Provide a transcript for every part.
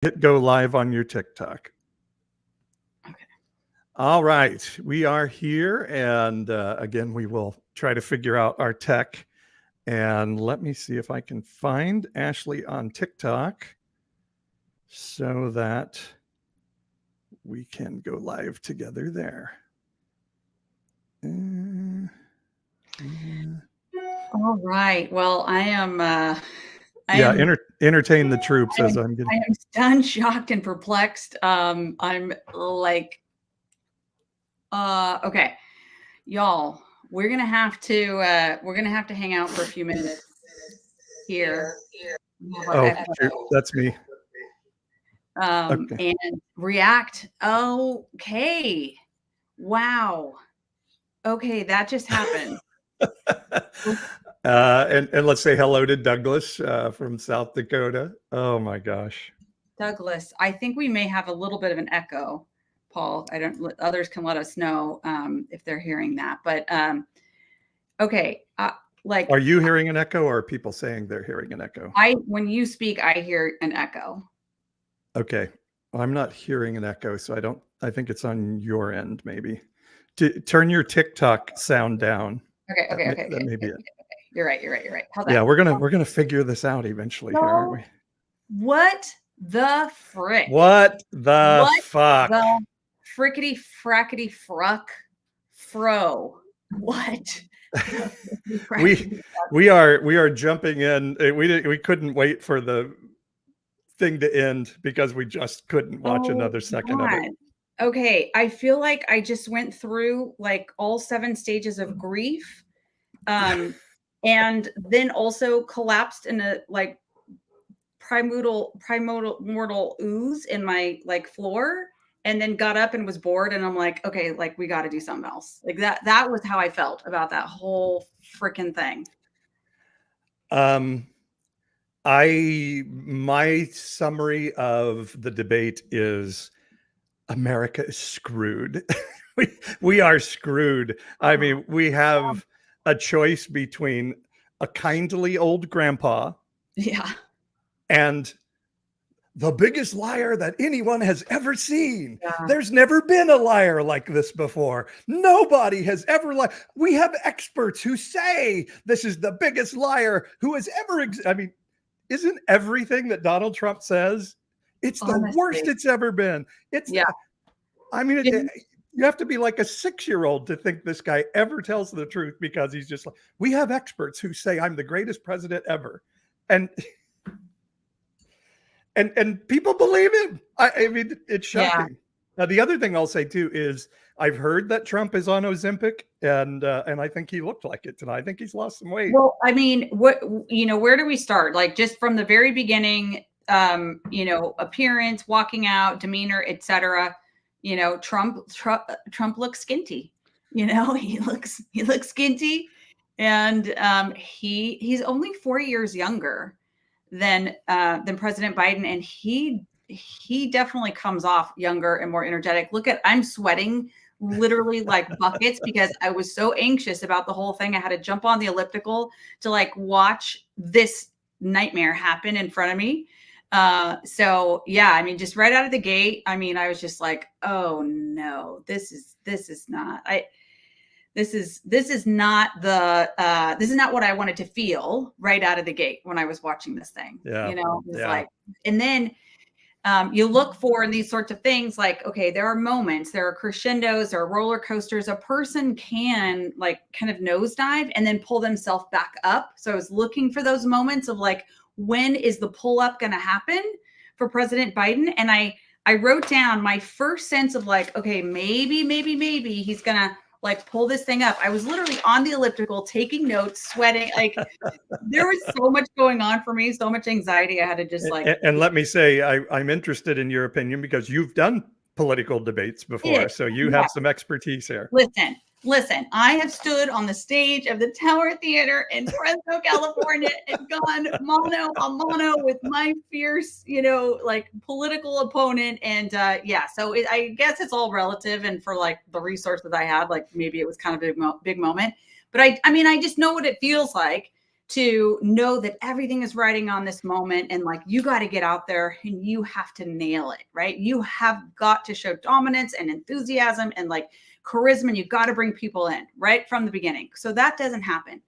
Hit go live on your TikTok. Okay. All right. We are here. And again, we will try to figure out our tech. And let me see if I can find Ashley on TikTok so that we can go live together there. All right. Well, I am. Entertain the troops as I'm getting. I am stunned, shocked, and perplexed. I'm like, okay, y'all. We're gonna have to hang out for a few minutes here. Oh, shoot, that's me. Okay. And react. Okay. Wow. Okay, that just happened. And let's say hello to Douglas from South Dakota. Oh my gosh. Douglas, I think we may have a little bit of an echo, Paul. Others can let us know if they're hearing that. But okay, are you hearing an echo, or are people saying they're hearing an echo? When you speak, I hear an echo. Okay, well, I'm not hearing an echo, so I think it's on your end. Maybe turn your TikTok sound down. Okay. That may be it. You're right. How's that? Yeah, we're gonna figure this out eventually, here, aren't we? What the frick? What the fuck? The frickety frackety fruck fro. What? we are jumping in. We couldn't wait for the thing to end because we just couldn't watch another second of it. Okay, I feel like I just went through like all 7 stages of grief, and then also collapsed in a like primordial mortal ooze in my like floor, and then got up and was bored, and I'm like, okay, like we got to do something else. Like that was how I felt about that whole freaking thing. My summary of the debate is America is screwed. we are screwed. I mean, we have a choice between a kindly old grandpa, and the biggest liar that anyone has ever seen. There's never been a liar like this before. Nobody has ever lied. We have experts who say this is the biggest liar who has ever I mean, isn't everything that Donald Trump says, it's the worst it's ever been. I mean, you have to be like a 6-year-old to think this guy ever tells the truth, because he's just like, we have experts who say I'm the greatest president ever. And people believe him. I mean, it's shocking. Now, the other thing I'll say too is I've heard that Trump is on Ozempic, and I think he looked like it tonight. I think he's lost some weight. Well, I mean, where do we start? Like, just from the very beginning, appearance, walking out, demeanor, etc. Trump looks skinty. He looks skinty, and he's only 4 years younger than President Biden, and he definitely comes off younger and more energetic. I'm sweating literally like buckets because I was so anxious about the whole thing. I had to jump on the elliptical to like watch this nightmare happen in front of me. So yeah, I mean, just right out of the gate, I mean, I was just like, oh no, this is not what I wanted to feel right out of the gate when I was watching this thing. Like, and then you look for in these sorts of things, like, okay, there are moments, there are crescendos, there are roller coasters. A person can like kind of nosedive and then pull themselves back up. So I was looking for those moments of like, when is the pull up going to happen for President Biden? And I wrote down my first sense of like, okay, maybe he's going to like pull this thing up. I was literally on the elliptical taking notes, sweating. Like there was so much going on for me, so much anxiety. I had to just like. And let me say, I'm interested in your opinion because you've done political debates before, so you have some expertise here. Listen, I have stood on the stage of the Tower Theater in Fresno, California, and gone mano a mano with my fierce, like political opponent. And so I guess it's all relative. And for like the resources I had, like maybe it was kind of a big moment. But I mean, I just know what it feels like to know that everything is riding on this moment, and like you got to get out there and you have to nail it, right? You have got to show dominance and enthusiasm and like charisma, and you got to bring people in right from the beginning. So that doesn't happen.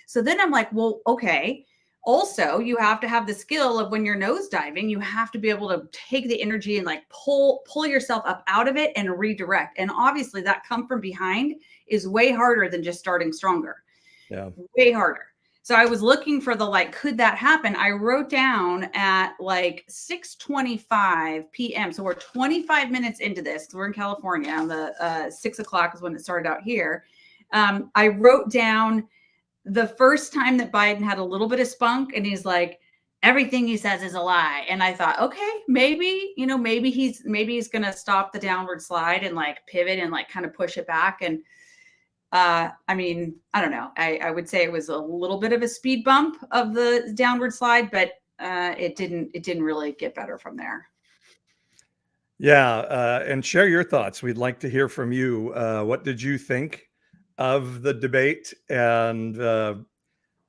So then I'm like, well, okay. Also, you have to have the skill of when you're nose diving, you have to be able to take the energy and like pull yourself up out of it and redirect. And obviously that come from behind is way harder than just starting stronger. Yeah. Way harder. So I was looking for the, like, could that happen? I wrote down at like 6:25 p.m. So we're 25 minutes into this. We're in California. On the 6 o'clock is when it started out here. I wrote down the first time that Biden had a little bit of spunk, and he's like, everything he says is a lie. And I thought, okay, maybe, maybe he's going to stop the downward slide and like pivot and like kind of push it back. And I mean, I don't know. I would say it was a little bit of a speed bump of the downward slide, but it didn't really get better from there. Yeah. And share your thoughts. We'd like to hear from you. What did you think of the debate? And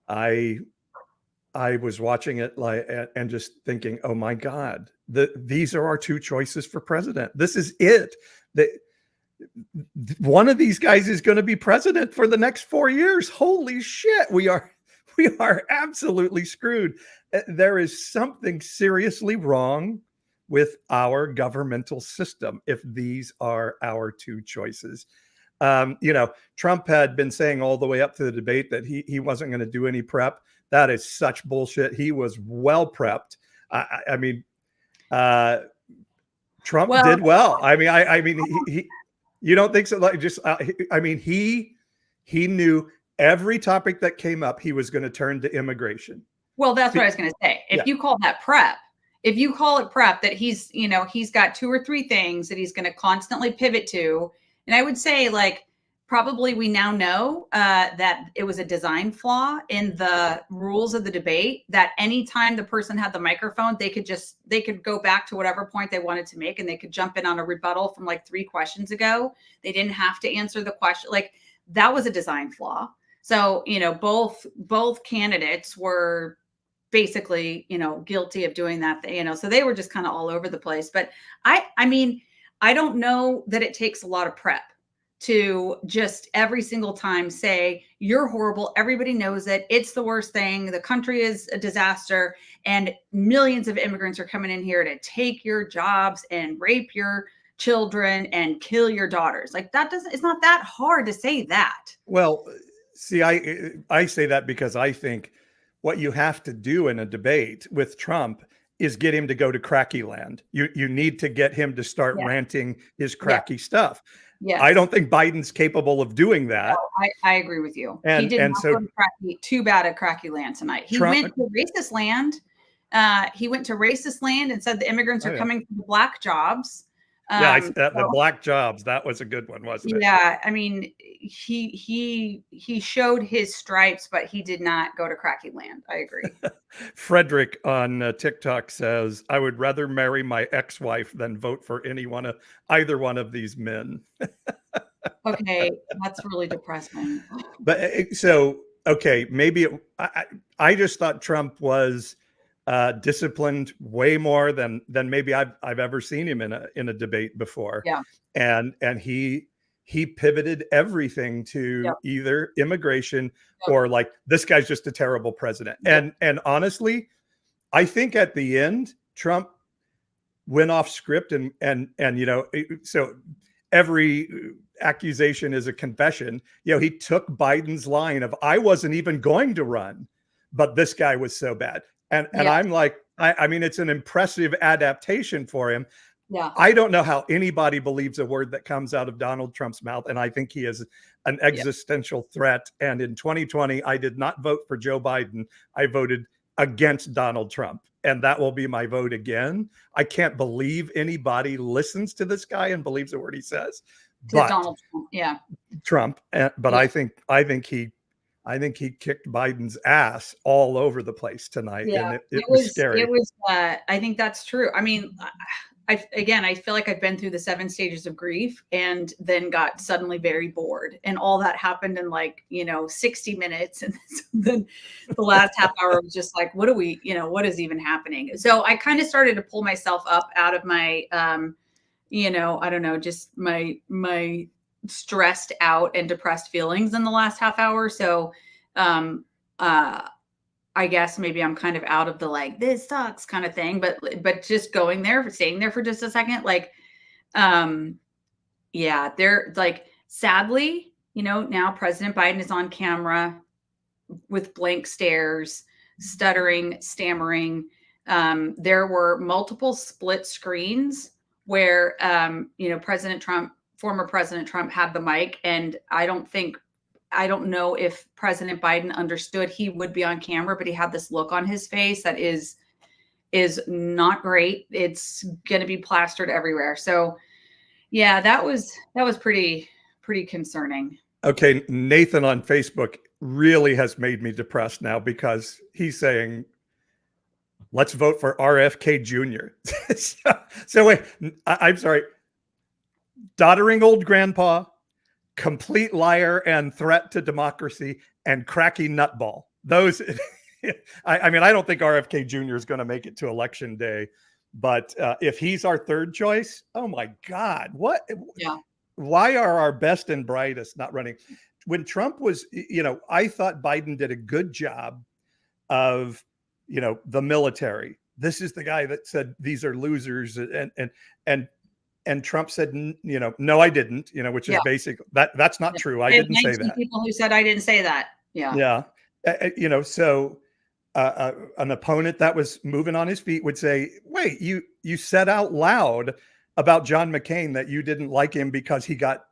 I was watching it and just thinking, oh my God, these are our two choices for president. This is it. One of these guys is going to be president for the next 4 years. Holy shit. We are absolutely screwed. There is something seriously wrong with our governmental system if these are our two choices. Trump had been saying all the way up to the debate that he wasn't going to do any prep. That is such bullshit. He was well prepped. I mean, Trump did well. I mean, he you don't think so? Like, just, I mean, he knew every topic that came up, he was going to turn to immigration. Well, that's what I was going to say. If you call that prep, if you call it prep, that he's got 2 or 3 things that he's going to constantly pivot to. And I would say, like, probably we now know that it was a design flaw in the rules of the debate, that anytime the person had the microphone, they could go back to whatever point they wanted to make, and they could jump in on a rebuttal from like 3 questions ago. They didn't have to answer the question. Like, that was a design flaw. So, both candidates were basically, guilty of doing that, so they were just kind of all over the place. But I mean, I don't know that it takes a lot of prep to just every single time say, you're horrible. Everybody knows it. It's the worst thing. The country is a disaster. And millions of immigrants are coming in here to take your jobs and rape your children and kill your daughters. Like, it's not that hard to say that. Well, see, I say that because I think what you have to do in a debate with Trump is get him to go to cracky land. You need to get him to start ranting his cracky stuff. Yes. I don't think Biden's capable of doing that. No, I agree with you. He did not go to cracky, too bad at cracky land tonight. He went to racist land. He went to racist land and said the immigrants are coming from the black jobs. The black jobs, that was a good one, wasn't it? Yeah, I mean, he showed his stripes, but he did not go to cracky land. I agree. Frederick on TikTok says, I would rather marry my ex-wife than vote for either one of these men. Okay, that's really depressing. But so, okay, maybe I just thought Trump was disciplined way more than maybe I've ever seen him in a debate before. Yeah. And he pivoted everything to either immigration or like, this guy's just a terrible president. And honestly, I think at the end, Trump went off script and so every accusation is a confession. He took Biden's line of, I wasn't even going to run, but this guy was so bad. And I'm like, I mean, it's an impressive adaptation for him. Yeah. I don't know how anybody believes a word that comes out of Donald Trump's mouth. And I think he is an existential threat. And in 2020, I did not vote for Joe Biden. I voted against Donald Trump. And that will be my vote again. I can't believe anybody listens to this guy and believes a word he says. But Donald Trump, Trump. But I think he kicked Biden's ass all over the place tonight. Yeah, And it was scary. It was, I think that's true. I mean, I feel like I've been through the 7 stages of grief and then got suddenly very bored. And all that happened in 60 minutes. And then the last half hour was just like, what is even happening? So I kind of started to pull myself up out of my, I don't know, just my stressed out and depressed feelings in the last half hour. So, I guess maybe I'm kind of out of the this sucks kind of thing, but just staying there for just a second, yeah, they're sadly, now President Biden is on camera with blank stares, stuttering, stammering. There were multiple split screens where, former President Trump had the mic, and I don't know if President Biden understood he would be on camera, but he had this look on his face that is not great. It's going to be plastered everywhere. So yeah, that was pretty concerning. Okay. Nathan on Facebook really has made me depressed now because he's saying, let's vote for RFK Jr. so wait, I'm sorry. Doddering old grandpa, complete liar and threat to democracy, and cracky nutball. Those, I mean, I don't think RFK Jr. is going to make it to election day, but if he's our third choice, oh my God, what? Yeah. Why are our best and brightest not running? When Trump was, I thought Biden did a good job of, the military. This is the guy that said these are losers, and Trump said, no, I didn't, which is basic. That's not true. I didn't say that. People who said I didn't say that. Yeah. Yeah. So an opponent that was moving on his feet would say, wait, you said out loud about John McCain that you didn't like him because he got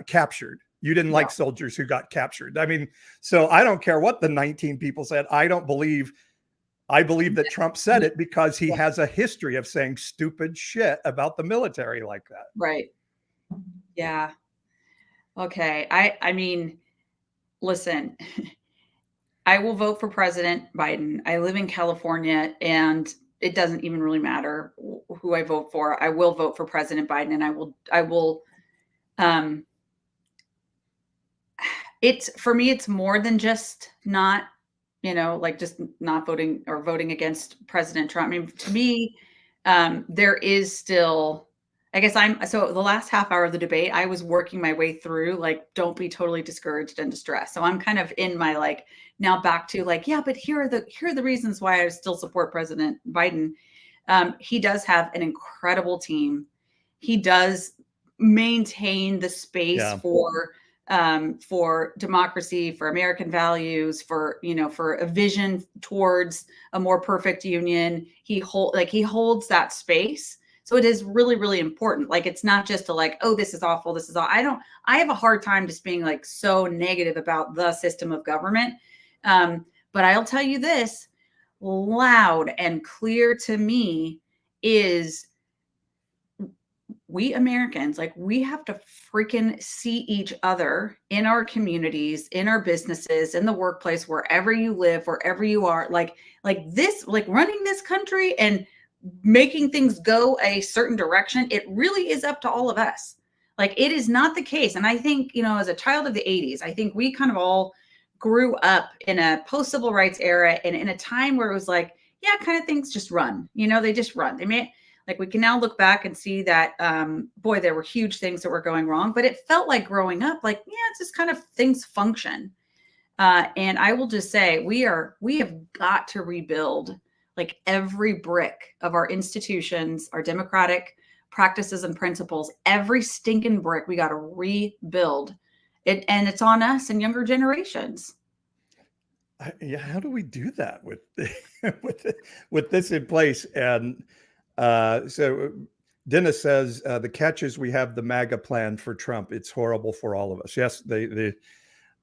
captured. You didn't like soldiers who got captured. I mean, so I don't care what the 19 people said. I believe that Trump said it because he has a history of saying stupid shit about the military like that. Right. Yeah. Okay. I mean, listen, I will vote for President Biden. I live in California, and it doesn't even really matter who I vote for. I will vote for President Biden, and I will, for me, it's more than just not, just not voting or voting against President Trump. I mean, to me, there is still, I guess so the last half hour of the debate, I was working my way through, don't be totally discouraged and distressed. So I'm kind of in my, now back to yeah, but here are the reasons why I still support President Biden. He does have an incredible team. He does maintain the space for democracy, for American values, for a vision towards a more perfect union. He holds that space. So it is really, really important. It's not just oh, this is awful. This is all. I have a hard time just being so negative about the system of government. But I'll tell you this, loud and clear to me is we Americans, we have to freaking see each other in our communities, in our businesses, in the workplace, wherever you live, wherever you are, running this country and making things go a certain direction. It really is up to all of us. It is not the case. And I think, as a child of the 80s, I think we kind of all grew up in a post-civil rights era and in a time where it was yeah, kind of things just run, they just run. They may, we can now look back and see that, boy, there were huge things that were going wrong, but it felt like growing up, yeah, it's just kind of things function. And I will just say, we have got to rebuild every brick of our institutions, our democratic practices and principles, every stinking brick, we got to rebuild it. And it's on us and younger generations. Yeah. How do we do that with, with this in place? And so Dennis says, the catch is we have the MAGA plan for Trump. It's horrible for all of us. Yes.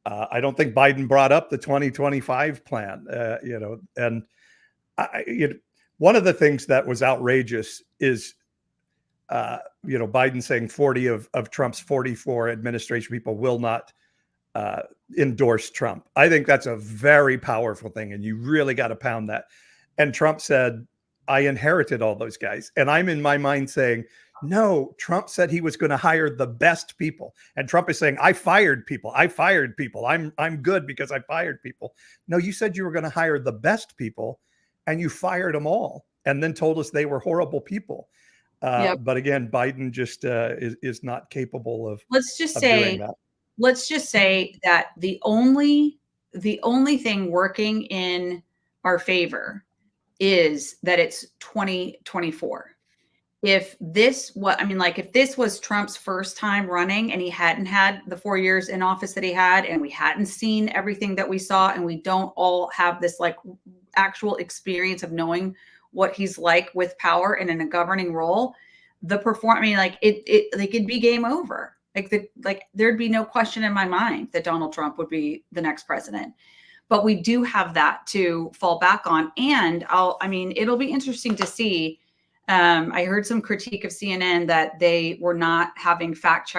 I don't think Biden brought up the 2025 plan, and one of the things that was outrageous is, Biden saying 40 of Trump's 44 administration people will not endorse Trump. I think that's a very powerful thing, and you really got to pound that. And Trump said, I inherited all those guys. And I'm in my mind saying, no, Trump said he was going to hire the best people. And Trump is saying, I fired people. I fired people. I'm good because I fired people. No, you said you were going to hire the best people and you fired them all and then told us they were horrible people. Yep. But again, Biden just is not capable of Let's just doing say, that. let's just say that the only thing working in our favor is that it's 2024. If this if this was Trump's first time running and he hadn't had the 4 years in office that he had, and we hadn't seen everything that we saw, and we don't all have this like actual experience of knowing what he's like with power and in a governing role, it'd be game over. There'd be no question in my mind that Donald Trump would be the next president. But we do have that to fall back on. And it'll be interesting to see. I heard some critique of CNN that they were not having fact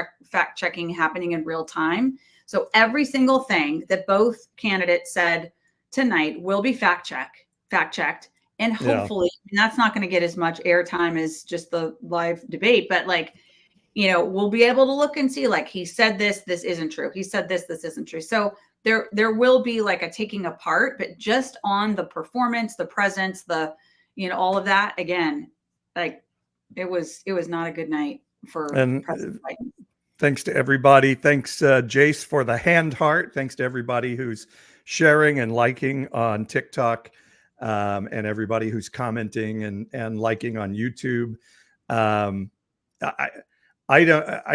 checking happening in real time. So every single thing that both candidates said tonight will be fact checked. And hopefully, and that's not going to get as much airtime as just the live debate, but we'll be able to look and see, like, he said this isn't true. He said this isn't true. So there will be like a taking apart, but just on the performance, the presence, all of that, again, like it was not a good night for President Biden. Thanks to everybody. Thanks, Jace, for the hand heart. Thanks to everybody who's sharing and liking on TikTok, and everybody who's commenting and liking on YouTube. I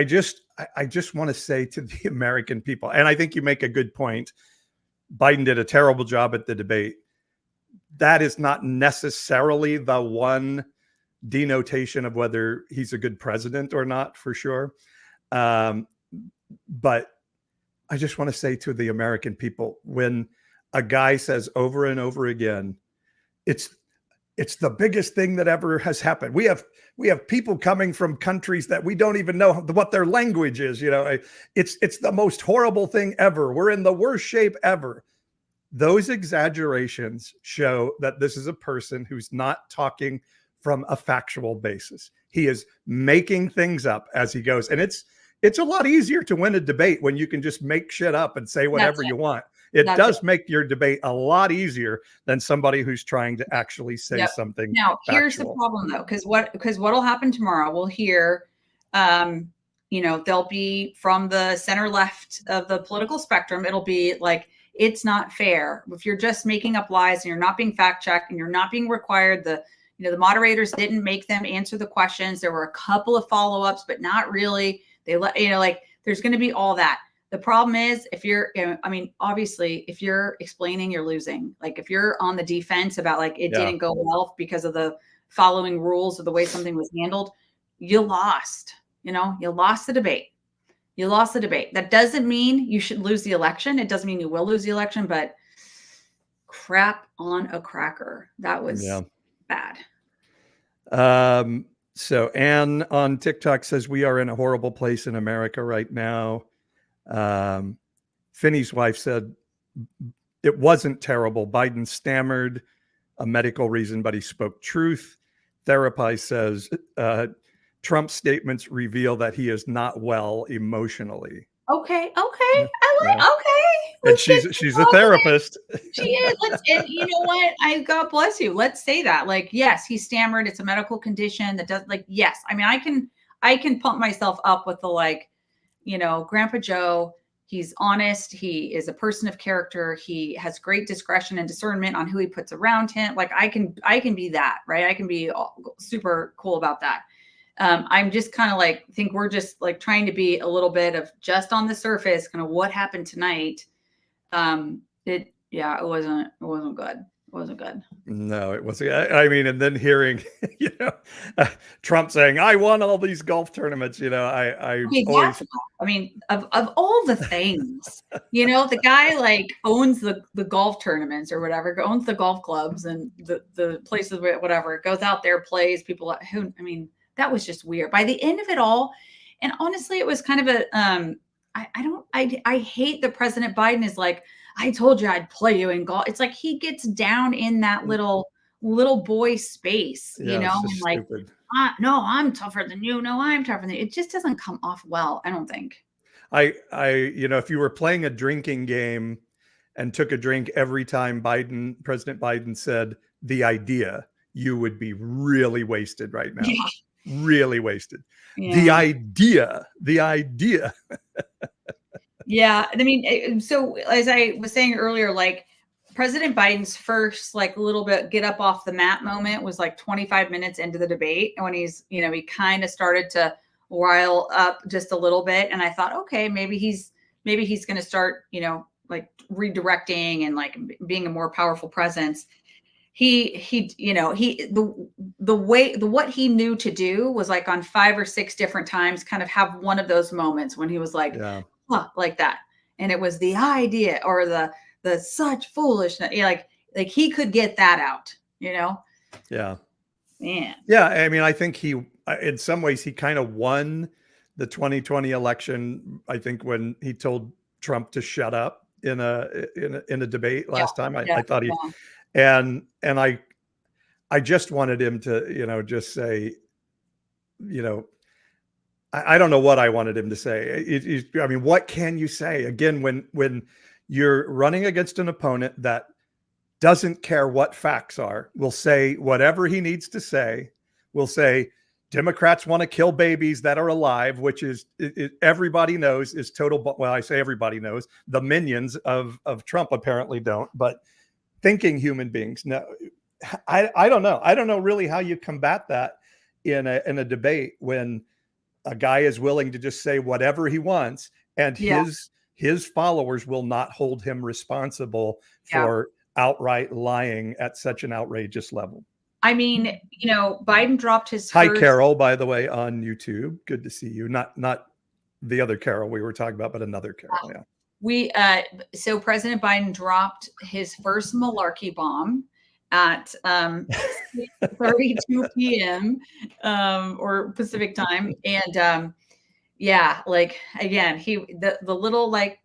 just want to say to the American people, and I think you make a good point. Biden did a terrible job at the debate. That is not necessarily the one denotation of whether he's a good president or not, for sure. But I just want to say to the American people, when a guy says over and over again, it's the biggest thing that ever has happened. We have people coming from countries that we don't even know what their language is. It's the most horrible thing ever. We're in the worst shape ever. Those exaggerations show that this is a person who's not talking from a factual basis. He is making things up as he goes. And it's a lot easier to win a debate when you can just make shit up and say whatever you want. It does make your debate a lot easier than somebody who's trying to actually say something. Now, here's the problem, though, because what'll happen tomorrow, we'll hear, they'll be from the center left of the political spectrum. It'll be like, it's not fair if you're just making up lies and you're not being fact checked and you're not being required. The moderators didn't make them answer the questions. There were a couple of follow-ups, but not really. They there's going to be all that. The problem is, if you're, obviously, if you're explaining, you're losing. Like, if you're on the defense about it didn't go well because of the following rules or the way something was handled, you lost. You lost the debate. You lost the debate. That doesn't mean you should lose the election. It doesn't mean you will lose the election, but crap on a cracker. That was bad. So Anne on TikTok says, we are in a horrible place in America right now. Finney's wife said it wasn't terrible. Biden stammered a medical reason, but he spoke truth. Therapize says Trump's statements reveal that he is not well emotionally. Okay. Okay. And she's a therapist. She is. And you know what? God bless you. Let's say that. Yes, he stammered. It's a medical condition that does yes. I can pump myself up with the Grandpa Joe. He's honest. He is a person of character. He has great discretion and discernment on who he puts around him. I can be that, right? I can be super cool about that. I'm just kind of think we're just trying to be a little bit of just on the surface, kind of what happened tonight. It wasn't good. It wasn't good. No, it wasn't. And then hearing, Trump saying, I won all these golf tournaments, of all the things, the guy owns the golf tournaments or whatever, owns the golf clubs and the places, whatever, goes out there, plays people that was just weird by the end of it all. And honestly, it was kind of I hate that President Biden is I told you I'd play you in golf. It's he gets down in that little little boy space, Yeah, it's just and like, stupid. no, I'm tougher than you. No, I'm tougher than you. It just doesn't come off well, I don't think. If you were playing a drinking game and took a drink every time President Biden said the idea, you would be really wasted right now. Yeah. Really wasted. The Yeah. idea, the idea. Yeah. I mean, so as I was saying earlier, like President Biden's first like little bit get up off the mat moment was like 25 minutes into the debate. And when he kind of started to rile up just a little bit. And I thought, okay, maybe he's going to start, like redirecting and like being a more powerful presence. What he knew to do was like on 5 or 6 different times, kind of have one of those moments when he was like, Yeah. huh, like that. And it was the idea or the such foolishness. Like he could get that out, Yeah. Man. Yeah. I mean, I think in some ways, he kind of won the 2020 election. I think when he told Trump to shut up in a debate last time, I thought and I just wanted him to, just say, I don't know what I wanted him to say. I mean, what can you say again when you're running against an opponent that doesn't care what facts are, will say whatever he needs to say, will say Democrats want to kill babies that are alive, which is everybody knows is total. Well, I say everybody knows. The minions of Trump apparently don't, but thinking human beings. No, I don't know. I don't know really how you combat that in a debate when a guy is willing to just say whatever he wants, and his followers will not hold him responsible for outright lying at such an outrageous level. I mean, Biden dropped his Hi, Carol, by the way, on YouTube. Good to see you. Not the other Carol we were talking about, but another Carol. Yeah. So President Biden dropped his first malarkey bomb at 6:32 p.m. Or Pacific time. And like again, the little the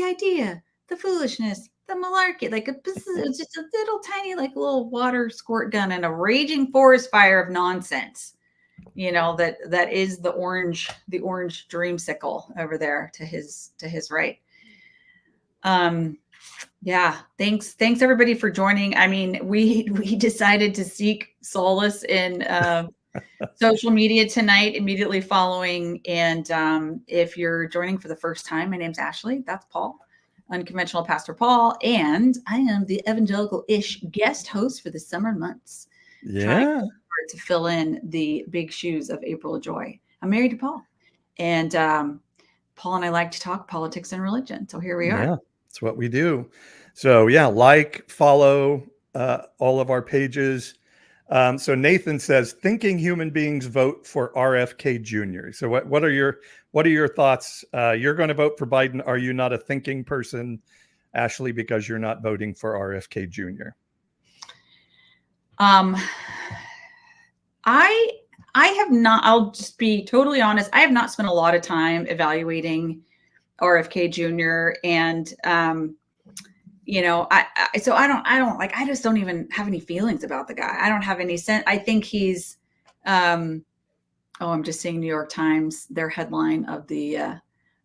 idea, the foolishness, the malarkey, like it's just a little tiny like little water squirt gun and a raging forest fire of nonsense. That is the orange dreamsicle over there to his right. Thanks everybody for joining. I mean, we decided to seek solace in social media tonight immediately following. And if you're joining for the first time, my name's Ashley. That's Paul, Unconventional Pastor Paul, and I am the evangelical-ish guest host for the summer months. Yeah. To fill in the big shoes of April Joy. I'm married to Paul, and Paul and I like to talk politics and religion. So here we are. Yeah, that's what we do. So follow all of our pages. So Nathan says, thinking human beings vote for RFK Jr. So what are your thoughts? You're going to vote for Biden. Are you not a thinking person, Ashley, because you're not voting for RFK Jr.? I have not, I'll just be totally honest. I have not spent a lot of time evaluating RFK Jr. And, I just don't even have any feelings about the guy. I don't have any sense. I think he's, I'm just seeing New York Times, their headline of the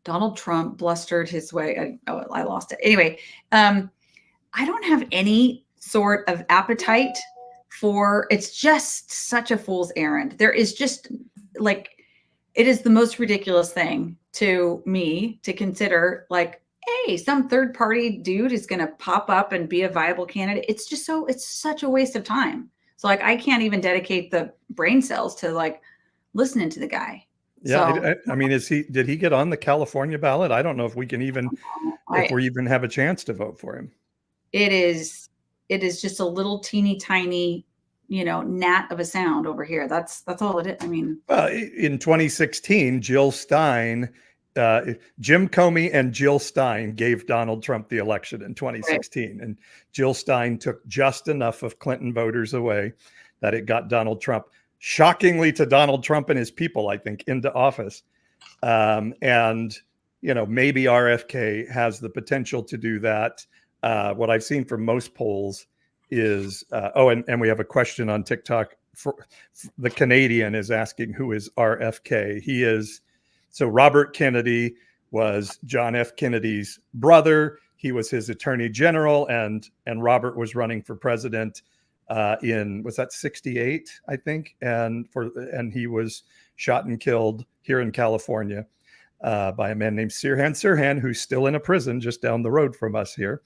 Donald Trump blustered his way. I lost it. Anyway, I don't have any sort of appetite for, it's just such a fool's errand. There is just like, it is the most ridiculous thing to me to consider, like, hey, some third party dude is going to pop up and be a viable candidate. It's just it's such a waste of time. So like, I can't even dedicate the brain cells to like listening to the guy. Yeah. So, I mean, did he get on the California ballot? I don't know if we can even, if we even have a chance to vote for him. It is just a little teeny tiny, gnat of a sound over here. That's all it is. I mean, in 2016, Jill Stein, Jim Comey and Jill Stein gave Donald Trump the election in 2016. Right. And Jill Stein took just enough of Clinton voters away that it got Donald Trump, shockingly to Donald Trump and his people, I think, into office. And, maybe RFK has the potential to do that. What I've seen from most polls is and we have a question on TikTok. The Canadian is asking, who is RFK? He is, so Robert Kennedy was John F. Kennedy's brother. He was his attorney general, and Robert was running for president was that 68, I think, and he was shot and killed here in California by a man named Sirhan, who's still in a prison just down the road from us here.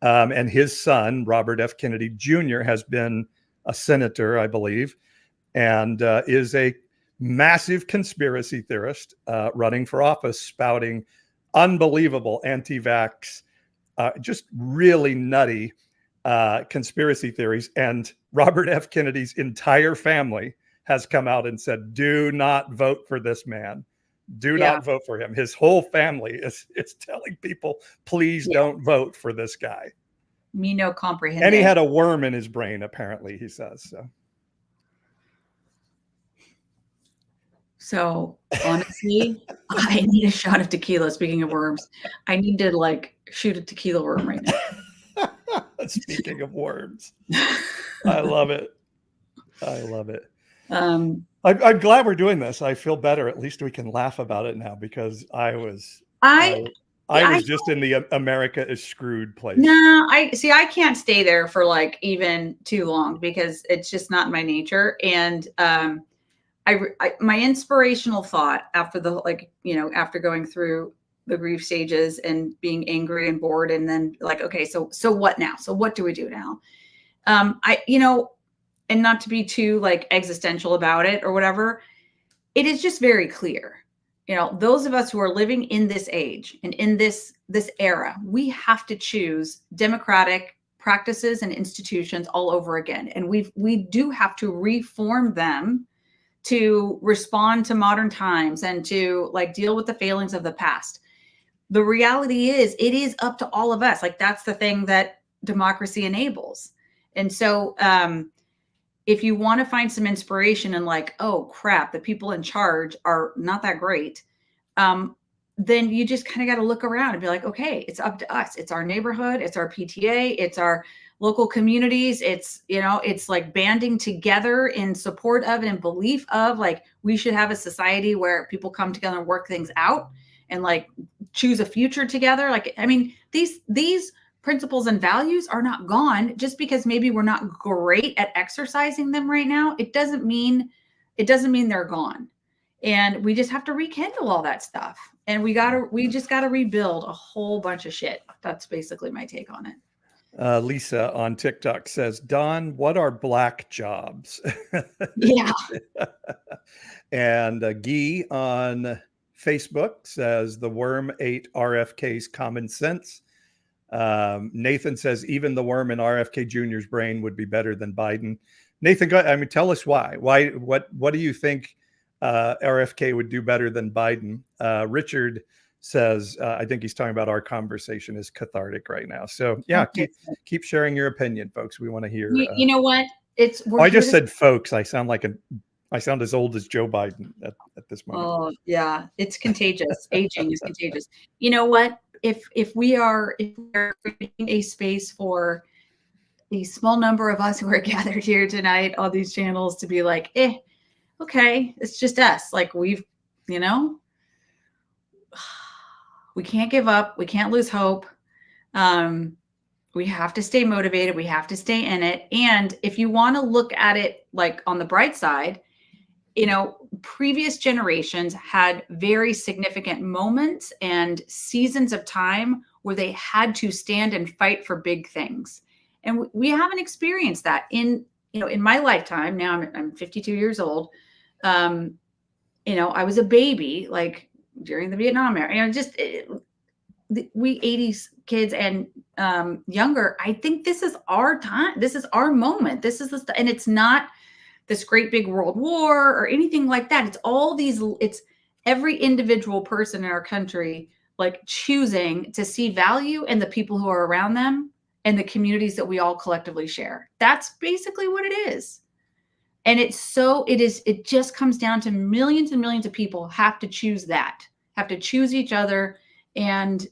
And his son, Robert F. Kennedy Jr., has been a senator, I believe, and is a massive conspiracy theorist running for office, spouting unbelievable anti-vax, just really nutty conspiracy theories. And Robert F. Kennedy's entire family has come out and said, do not vote for this man. Do not vote for him. His whole family is telling people, please don't vote for this guy. Me no comprehend. And he had a worm in his brain, apparently, he says. So honestly, I need a shot of tequila. Speaking of worms, I need to like shoot a tequila worm right now. Speaking of worms, I love it. I love it. I'm glad we're doing this. I feel better. At least we can laugh about it now, because I was just in the America is screwed place. No, I can't stay there for like even too long, because it's just not my nature. And my inspirational thought after after going through the grief stages and being angry and bored, and then like, okay, so what now? So what do we do now? And not to be too like existential about it or whatever, it is just very clear. Those of us who are living in this age and in this era, we have to choose democratic practices and institutions all over again. And we do have to reform them to respond to modern times and to like deal with the failings of the past. The reality is, it is up to all of us. Like, that's the thing that democracy enables. And so if you want to find some inspiration and like, oh crap, the people in charge are not that great, then you just kind of got to look around and be like, okay, it's up to us. It's our neighborhood. It's our PTA. It's our local communities. It's, it's like banding together in support of and in belief of like, we should have a society where people come together and work things out and like choose a future together. Like, I mean, these principles and values are not gone just because maybe we're not great at exercising them right now. It doesn't mean they're gone. And we just have to rekindle all that stuff. And we just got to rebuild a whole bunch of shit. That's basically my take on it. Lisa on TikTok says, Don, what are black jobs? Yeah. And Guy on Facebook says, the worm ate RFK's common sense. Nathan says, even the worm in RFK Jr.'s brain would be better than Biden. Nathan, tell us why. What do you think RFK would do better than Biden? Richard says, I think he's talking about our conversation is cathartic right now. So yeah, keep sharing your opinion, folks. We want to hear. You know what? I just said folks. I sound as old as Joe Biden at this moment. Oh yeah, it's contagious. Aging is contagious. You know what? If we are creating a space for the small number of us who are gathered here tonight on these channels to be like, okay, it's just us. Like we can't give up. We can't lose hope. We have to stay motivated. We have to stay in it. And if you want to look at it like on the bright side, previous generations had very significant moments and seasons of time where they had to stand and fight for big things. And we haven't experienced that in my lifetime. Now I'm 52 years old. I was a baby, like during the Vietnam era, we 80s kids and younger. I think this is our time. This is our moment. And it's not this great big world war or anything like that. It's every individual person in our country, like choosing to see value in the people who are around them and the communities that we all collectively share. That's basically what it is. And it just comes down to millions and millions of people have to choose each other and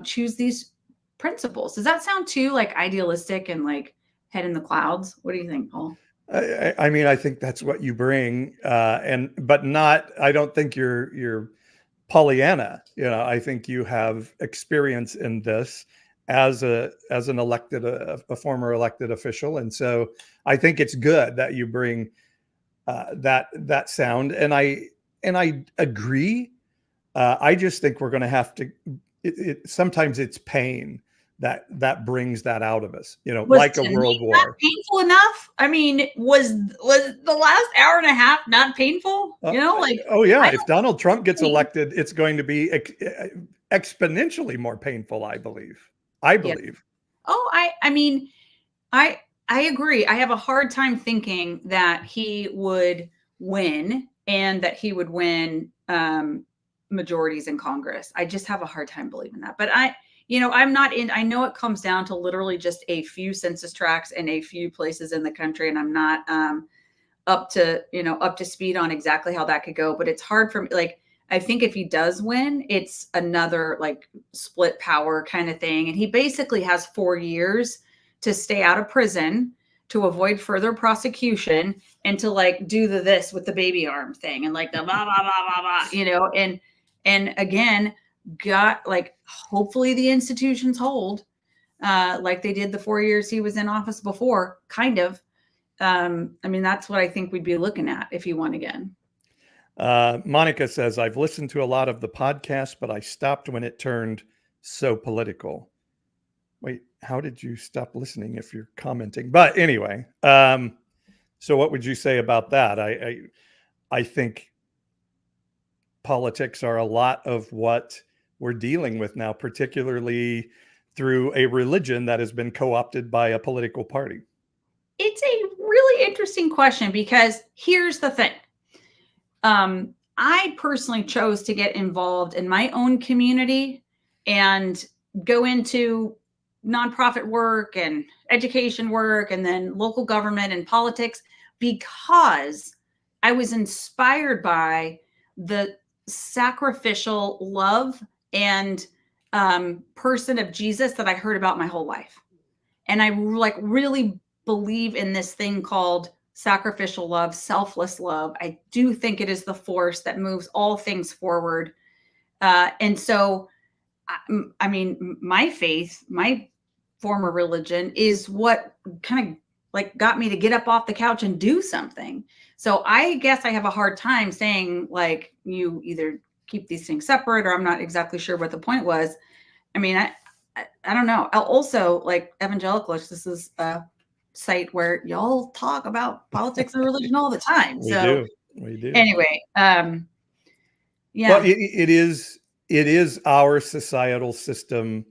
choose these principles. Does that sound too like idealistic and like head in the clouds. What do you think, Paul? I mean, I think that's what you bring, but not. I don't think you're Pollyanna. I think you have experience in this as an elected, a former elected official, and so I think it's good that you bring that sound. And I agree. I just think we're going to have to. Sometimes it's pain that brings that out of us. Was Like a world tonight not war. painful enough? I mean, was the last hour and a half not painful? Like, Oh yeah, I if don't Donald Trump gets think. elected, it's going to be exponentially more painful, I believe. I Yeah. believe. Oh, I mean, I agree. I have a hard time thinking that he would win and that he would win majorities in Congress. I just have a hard time believing that. But I'm not in. I know it comes down to literally just a few census tracts in a few places in the country, and I'm not up to speed on exactly how that could go. But it's hard for me. Like, I think if he does win, it's another like split power kind of thing, and he basically has 4 years to stay out of prison, to avoid further prosecution, and to like do this with the baby arm thing and like the blah blah blah blah blah, and again, got like hopefully the institutions hold like they did the 4 years he was in office before, kind of. I mean, that's what I think we'd be looking at if he won again. Monica says, I've listened to a lot of the podcast, but I stopped when it turned so political. Wait, how did you stop listening if you're commenting? But anyway, so what would you say about that? I think politics are a lot of what we're dealing with now, particularly through a religion that has been co-opted by a political party. It's a really interesting question because here's the thing. I personally chose to get involved in my own community and go into nonprofit work and education work and then local government and politics because I was inspired by the sacrificial love and person of Jesus that I heard about my whole life. And I like really believe in this thing called sacrificial love, selfless love. I do think it is the force that moves all things forward. And so, I mean, my faith, my former religion is what kind of like got me to get up off the couch and do something. So I guess I have a hard time saying like you either keep these things separate or I'm not exactly sure what the point was. I mean, I don't know. Also, like Evangelicals, this is a site where y'all talk about politics and religion all the time. We do. Anyway, yeah. Well, it is our societal system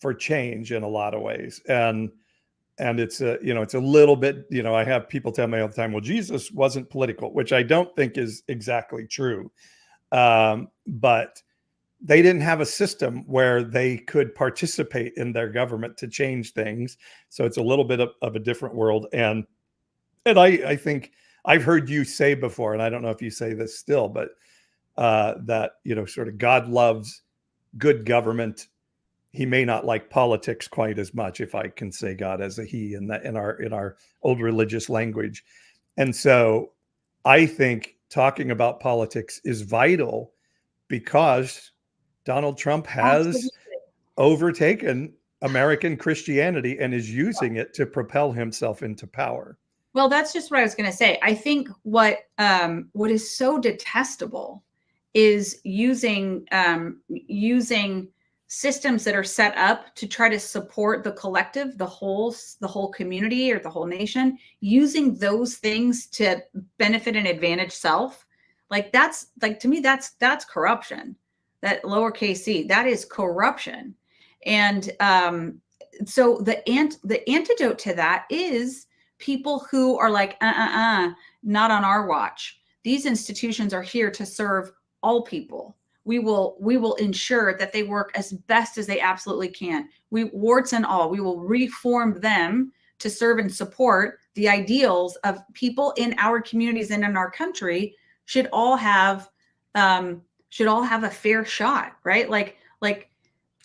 for change in a lot of ways, and it's it's a little bit, I have people tell me all the time, well, Jesus wasn't political, which I don't think is exactly true, but they didn't have a system where they could participate in their government to change things. So it's a little bit of a different world. And I think I've heard you say before, and I don't know if you say this still, but that, sort of God loves good government. He may not like politics quite as much, if I can say God as a he in our old religious language. And so I think talking about politics is vital because Donald Trump has overtaken American Christianity and is using it to propel himself into power. Well, that's just what I was going to say. I think what is so detestable is using systems that are set up to try to support the collective, the whole community or the whole nation, using those things to benefit and advantage self. Like that's like, to me, that's corruption. That lowercase c, that is corruption. And so the antidote to that is people who are like, not on our watch. These institutions are here to serve all people. We will ensure that they work as best as they absolutely can. Warts and all, we will reform them to serve and support the ideals of people in our communities and in our country. Should all have a fair shot, right? Like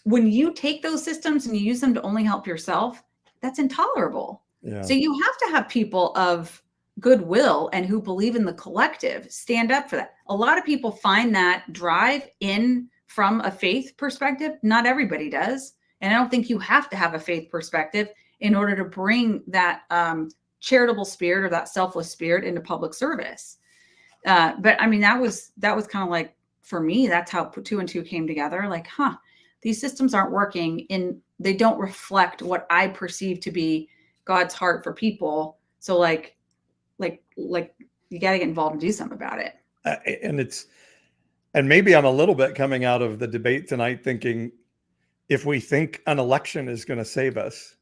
when you take those systems and you use them to only help yourself, that's intolerable. Yeah. So you have to have people of goodwill and who believe in the collective stand up for that. A lot of people find that drive in from a faith perspective. Not everybody does. And I don't think you have to have a faith perspective in order to bring that charitable spirit or that selfless spirit into public service. But I mean, that was kind of like, for me, that's how two and two came together. Like, these systems aren't working, and they don't reflect what I perceive to be God's heart for people. So like you got to get involved and do something about it. And maybe I'm a little bit coming out of the debate tonight thinking, if we think an election is going to save us,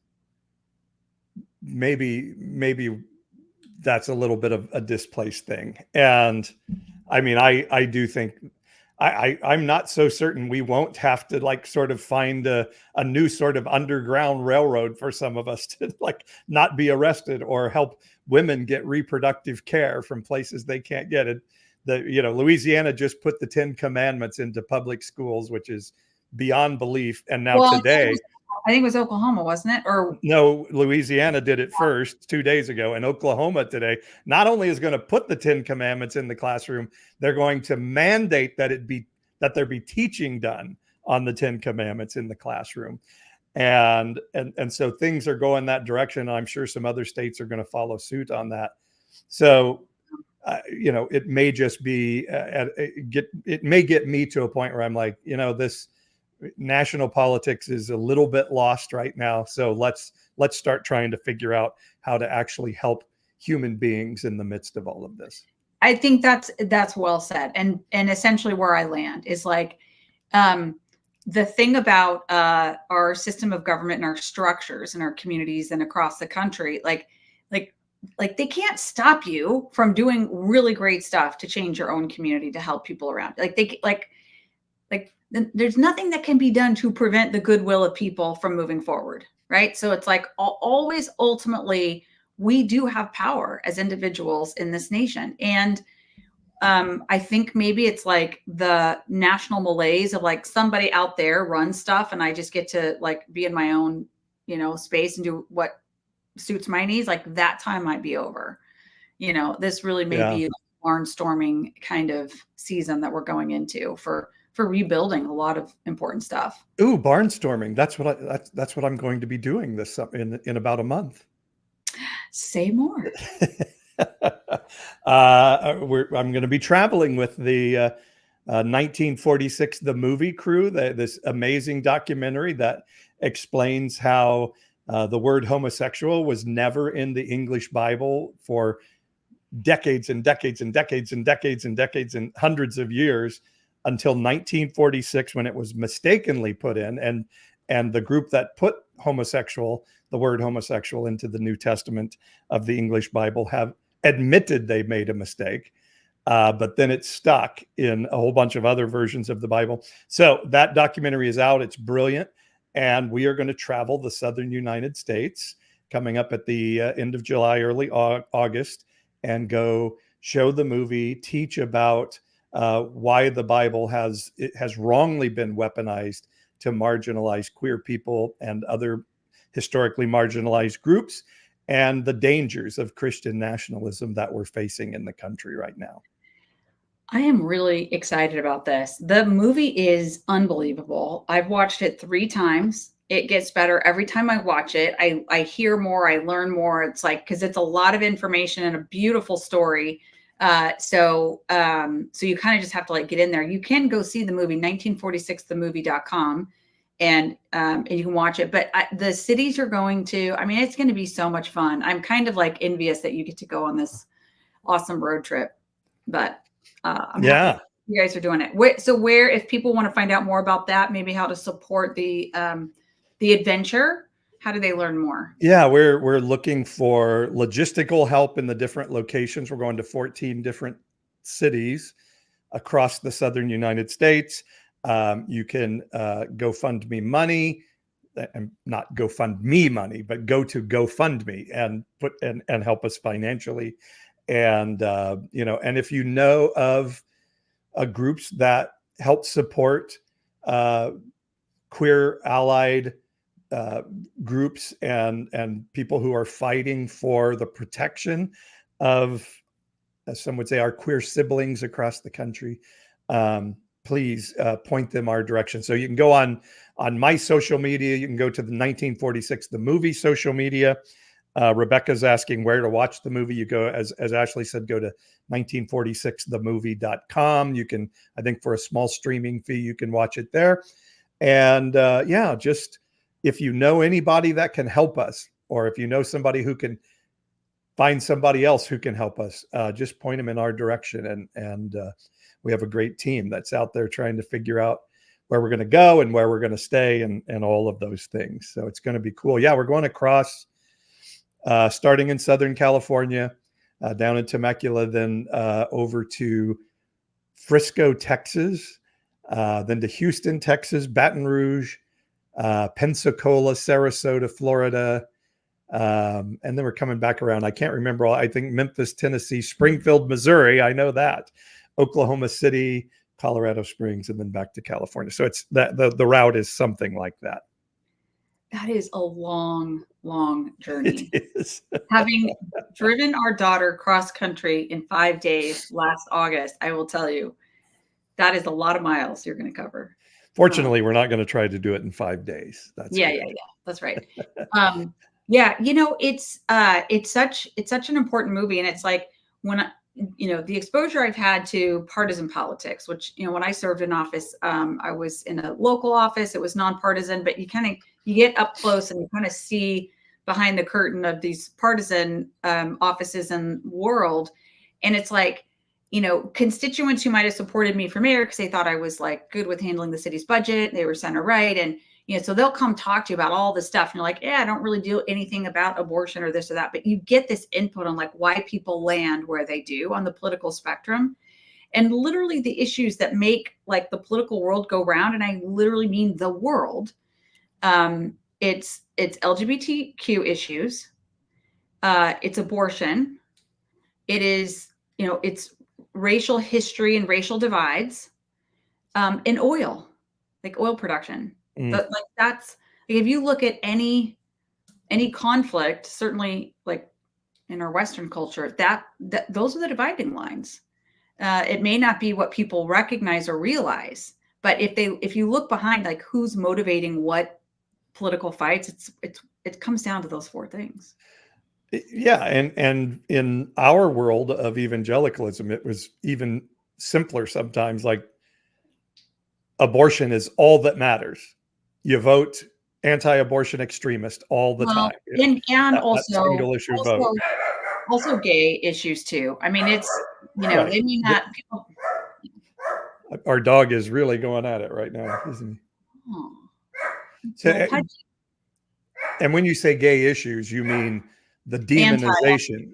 maybe that's a little bit of a displaced thing. And I mean, I do think I'm not so certain we won't have to like sort of find a new sort of underground railroad for some of us to like not be arrested, or help women get reproductive care from places they can't get it. Louisiana just put the 10 Commandments into public schools, which is beyond belief. And now today, I think it was Oklahoma, wasn't it? Or no, Louisiana did it first 2 days ago, and Oklahoma today not only is going to put the 10 Commandments in the classroom, they're going to mandate that there be teaching done on the 10 Commandments in the classroom. And so things are going that direction. I'm sure some other states are going to follow suit on that. So, it may just be it may get me to a point where I'm like, this national politics is a little bit lost right now. So let's start trying to figure out how to actually help human beings in the midst of all of this. I think that's well said. And essentially where I land is like, the thing about our system of government and our structures in our communities and across the country, like they can't stop you from doing really great stuff to change your own community, to help people around. There's nothing that can be done to prevent the goodwill of people from moving forward, right? So it's like always, ultimately, we do have power as individuals in this nation. And I think maybe it's like the national malaise of like somebody out there runs stuff and I just get to like be in my own, space and do what suits my needs. Like that time might be over. This really may be a barnstorming kind of season that we're going into for rebuilding a lot of important stuff. Ooh, barnstorming. That's what I'm going to be doing this in about a month. Say more. I'm going to be traveling with the 1946, the movie crew, this amazing documentary that explains how the word homosexual was never in the English Bible for decades and decades and decades and decades and decades and hundreds of years, until 1946, when it was mistakenly put in, and the group that put the word homosexual into the New Testament of the English Bible have admitted they made a mistake. But then it stuck in a whole bunch of other versions of the Bible. So that documentary is out. It's brilliant. And we are going to travel the southern United States coming up at the end of July, early August, and go show the movie, teach about why the Bible has wrongly been weaponized to marginalize queer people and other historically marginalized groups, and the dangers of Christian nationalism that we're facing in the country right now. I am really excited about this. The movie is unbelievable. I've watched it 3 times. It gets better every time I watch it. I hear more, I learn more. It's like, because it's a lot of information and a beautiful story. So you kind of just have to like get in there. You can go see the movie, 1946themovie.com, and you can watch it. But the cities you're going to, I mean, it's going to be so much fun. I'm kind of like envious that you get to go on this awesome road trip. But I'm happy you guys are doing it. So where, if people want to find out more about that, maybe how to support the adventure, how do they learn more? Yeah, we're looking for logistical help in the different locations. We're going to 14 different cities across the southern United States. You can GoFundMe money, and not GoFundMe money, but go to GoFundMe and help us financially. And and if you know of groups that help support queer allied groups and people who are fighting for the protection of, as some would say, our queer siblings across the country, please point them our direction. So you can go on my social media. You can go to the 1946 the movie social media. Rebecca's asking where to watch the movie. You go, as Ashley said, go to 1946themovie.com. You can, I think for a small streaming fee, you can watch it there. And yeah, just if you know anybody that can help us, or if you know somebody who can find somebody else who can help us, just point them in our direction. And we have a great team that's out there trying to figure out where we're going to go and where we're going to stay and all of those things. So it's going to be cool. Yeah, we're going across, starting in Southern California, down in Temecula, then over to Frisco, Texas, then to Houston, Texas, Baton Rouge, Pensacola, Sarasota, Florida. And then we're coming back around. I can't remember all. I think Memphis, Tennessee, Springfield, Missouri. I know that. Oklahoma City, Colorado Springs, and then back to California. So it's that the route is something like that. That is a long, long journey. It is. Having driven our daughter cross country in 5 days last August, I will tell you, that is a lot of miles you're going to cover. Fortunately, we're not going to try to do it in 5 days. That's yeah. That's right. Yeah, it's such an important movie, and it's like when the exposure I've had to partisan politics, which when I served in office, I was in a local office. It was nonpartisan, but you get up close and you kind of see behind the curtain of these partisan offices and world, and it's like constituents who might have supported me for mayor because they thought I was like good with handling the city's budget. They were center right, and so they'll come talk to you about all this stuff. And you're like, yeah, I don't really do anything about abortion or this or that. But you get this input on like why people land where they do on the political spectrum. And literally the issues that make like the political world go round, and I literally mean the world. It's LGBTQ issues. It's abortion. It is, it's racial history and racial divides, and oil, like oil production. But like that's like, if you look at any conflict, certainly like in our Western culture, that those are the dividing lines. It may not be what people recognize or realize, but if you look behind like who's motivating what political fights, it comes down to those four things. Yeah, and in our world of evangelicalism, it was even simpler sometimes. Like abortion is all that matters. You vote anti-abortion extremist all the time. And also single issue vote. Also gay issues too. I mean, it's right. They mean that people. Our dog is really going at it right now, isn't he? Oh. So, and when you say gay issues, you mean the demonization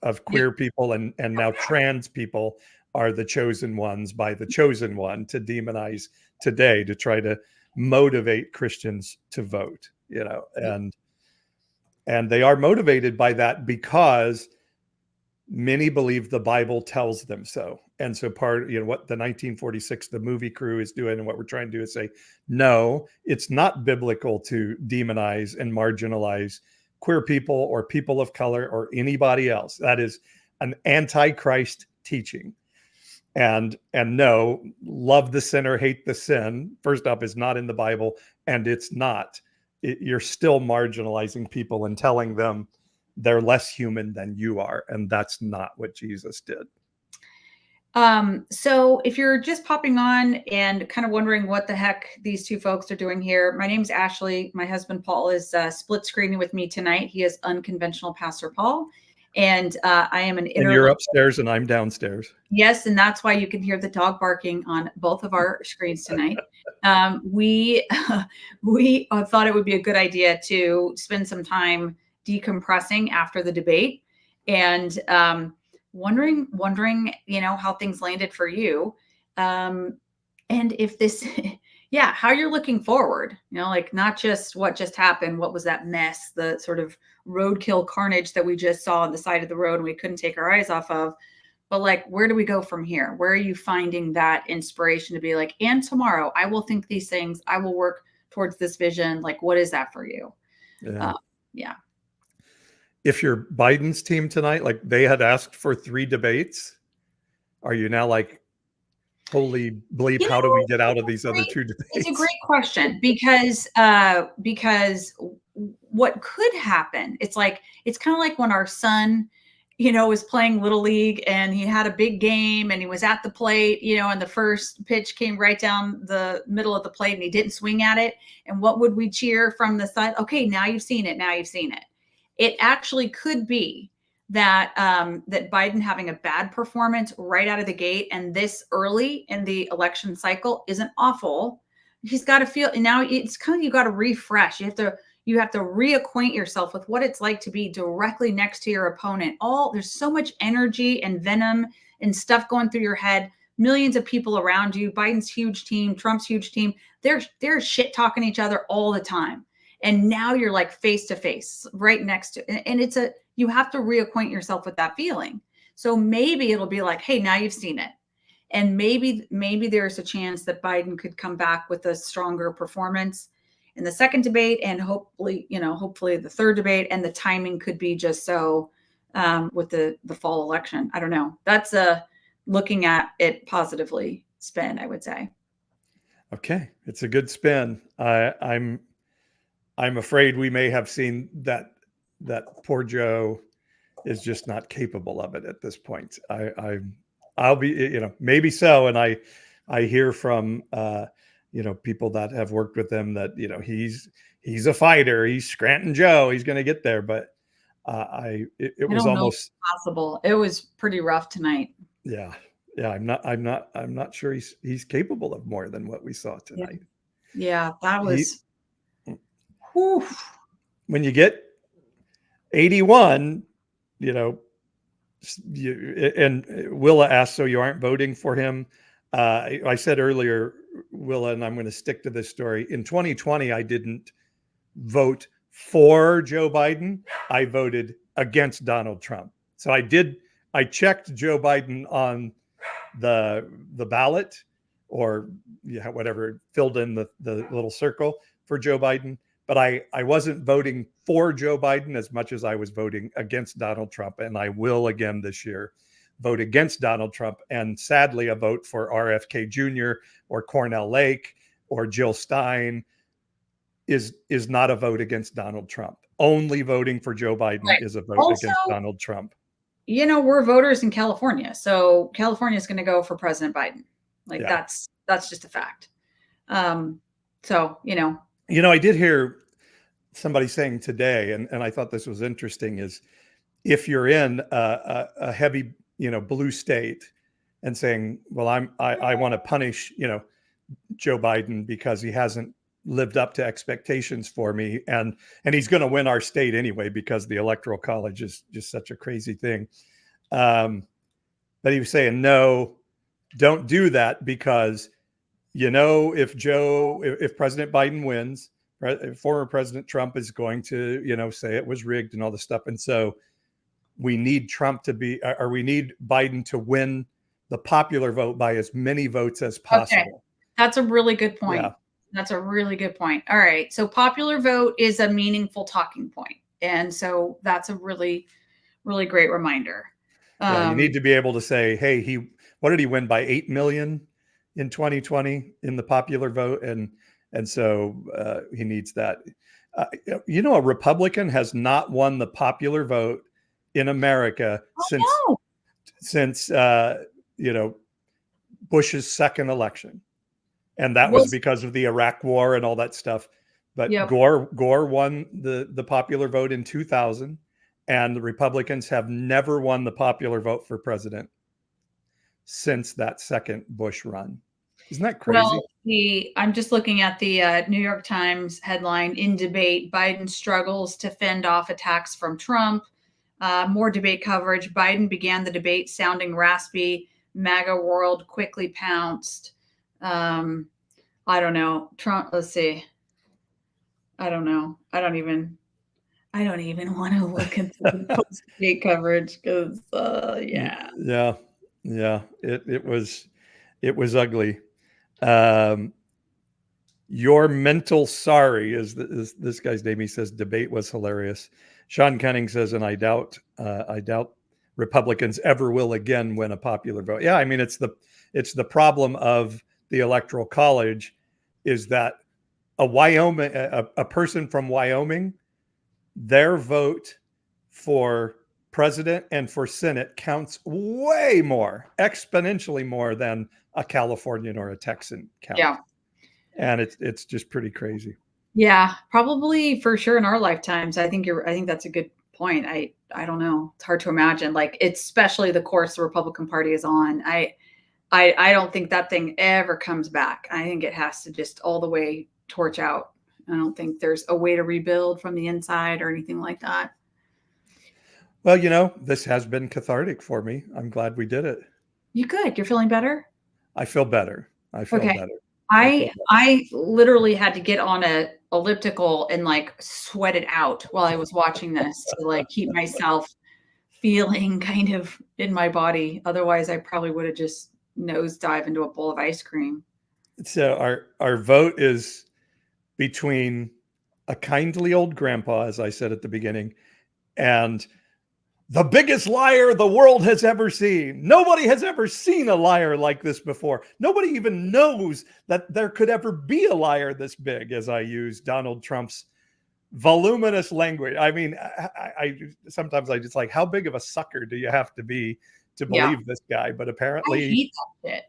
of queer people and now trans people are the chosen ones by the chosen one to demonize today, to try to motivate Christians to vote, and they are motivated by that because many believe the Bible tells them so. And so part, what the 1946, the movie crew is doing and what we're trying to do is say, no, it's not biblical to demonize and marginalize queer people or people of color or anybody else. That is an anti-Christ teaching. And no, love the sinner, hate the sin, first off, is not in the Bible. And it's not. You're still marginalizing people and telling them they're less human than you are. And that's not what Jesus did. So if you're just popping on and kind of wondering what the heck these two folks are doing here, my name's Ashley. My husband, Paul, is split screening with me tonight. He is Unconventional Pastor Paul. And I am an And you're upstairs and I'm downstairs. Yes, and that's why you can hear the dog barking on both of our screens tonight. We thought it would be a good idea to spend some time decompressing after the debate and wondering, how things landed for you, and if this, how you're looking forward. Like not just what just happened, what was that mess, the sort of roadkill carnage that we just saw on the side of the road and we couldn't take our eyes off of. But like, where do we go from here? Where are you finding that inspiration to be like, and tomorrow I will think these things, I will work towards this vision? Like, what is that for you? Yeah. Yeah. If you're Biden's team tonight, like they had asked for 3 debates, are you now like, holy bleep, You how do we know, get out of these other great, 2 it's a debates? great question because what could happen, it's kind of like when our son, was playing little league and he had a big game and he was at the plate, and the first pitch came right down the middle of the plate and he didn't swing at it. And what would we cheer from the side? Okay, now you've seen it. Now you've seen it. It actually could be that that Biden having a bad performance right out of the gate and this early in the election cycle isn't awful. He's got to feel, and now it's kind of, you got to refresh. You have to reacquaint yourself with what it's like to be directly next to your opponent. There's so much energy and venom and stuff going through your head. Millions of people around you. Biden's huge team, Trump's huge team. They're shit talking each other all the time. And now you're like face to face, right next to, and you have to reacquaint yourself with that feeling. So maybe it'll be like, hey, now you've seen it. And maybe there's a chance that Biden could come back with a stronger performance in the second debate, and hopefully the third debate, and the timing could be just so with the fall election. I don't know. That's looking at it positively spin, I would say. Okay, it's a good spin. I'm afraid we may have seen that poor Joe is just not capable of it at this point. I'll be, maybe so. And I hear from, people that have worked with him that, he's a fighter. He's Scranton Joe. He's going to get there. But it was almost possible. It was pretty rough tonight. Yeah. Yeah. I'm not sure he's capable of more than what we saw tonight. Yeah. That was, whew. When you get 81, and Willa asked, so you aren't voting for him? I said earlier, Willa, and I'm going to stick to this story. In 2020, I didn't vote for Joe Biden. I voted against Donald Trump. So I checked Joe Biden on the ballot, or whatever, filled in the little circle for Joe Biden. But I wasn't voting for Joe Biden as much as I was voting against Donald Trump. And I will again this year vote against Donald Trump. And sadly, a vote for RFK Jr. or Cornell Lake or Jill Stein is not a vote against Donald Trump. Only voting for Joe Biden is a vote against Donald Trump. We're voters in California. So California is going to go for President Biden. That's just a fact. I did hear somebody saying today, and I thought this was interesting, is if you're in a heavy, blue state and saying, well, I want to punish, Joe Biden because he hasn't lived up to expectations for me. And he's going to win our state anyway, because the Electoral College is just such a crazy thing. But he was saying, no, don't do that, because if President Biden wins, former President Trump is going to, say it was rigged and all this stuff. And so we need we need Biden to win the popular vote by as many votes as possible. Okay. That's a really good point. Yeah. That's a really good point. All right. So popular vote is a meaningful talking point. And so that's a really, really great reminder. You need to be able to say, hey, what did he win by 8 million in 2020 in the popular vote? And so he needs that. A Republican has not won the popular vote in America since Bush's second election. And that was because of the Iraq War and all that stuff. But Gore won the popular vote in 2000, and the Republicans have never won the popular vote for president since that second Bush run. Isn't that crazy? Well, I'm just looking at the New York Times headline: in debate, Biden struggles to fend off attacks from Trump. More debate coverage. Biden began the debate sounding raspy. MAGA world quickly pounced. I don't know. Trump, let's see. I don't know. I don't even want to look at the post-debate coverage, because yeah. It was ugly. Your mental sorry is this guy's name. He says debate was hilarious. Sean Cunning says, and I doubt Republicans ever will again win a popular vote. Yeah, I mean it's the problem of the Electoral College is that a person from Wyoming, their vote for president and for Senate counts way more, exponentially more than a Californian or a Texan count. Yeah. And it's just pretty crazy. Yeah, probably for sure in our lifetimes. I think that's a good point. I don't know. It's hard to imagine. Like, it's especially the course the Republican Party is on. I don't think that thing ever comes back. I think it has to just all the way torch out. I don't think there's a way to rebuild from the inside or anything like that. Well, this has been cathartic for me. I'm glad we did it. You good? You're feeling better? I feel better. I feel better. I literally had to get on a elliptical and like sweat it out while I was watching this to like keep myself feeling kind of in my body. Otherwise, I probably would have just nosedive into a bowl of ice cream. So our vote is between a kindly old grandpa, as I said at the beginning, and the biggest liar the world has ever seen. Nobody has ever seen a liar like this before. Nobody even knows that there could ever be a liar this big, as I use Donald Trump's voluminous language. I mean, I sometimes I just like, how big of a sucker do you have to be to believe this guy? But apparently I hate that shit.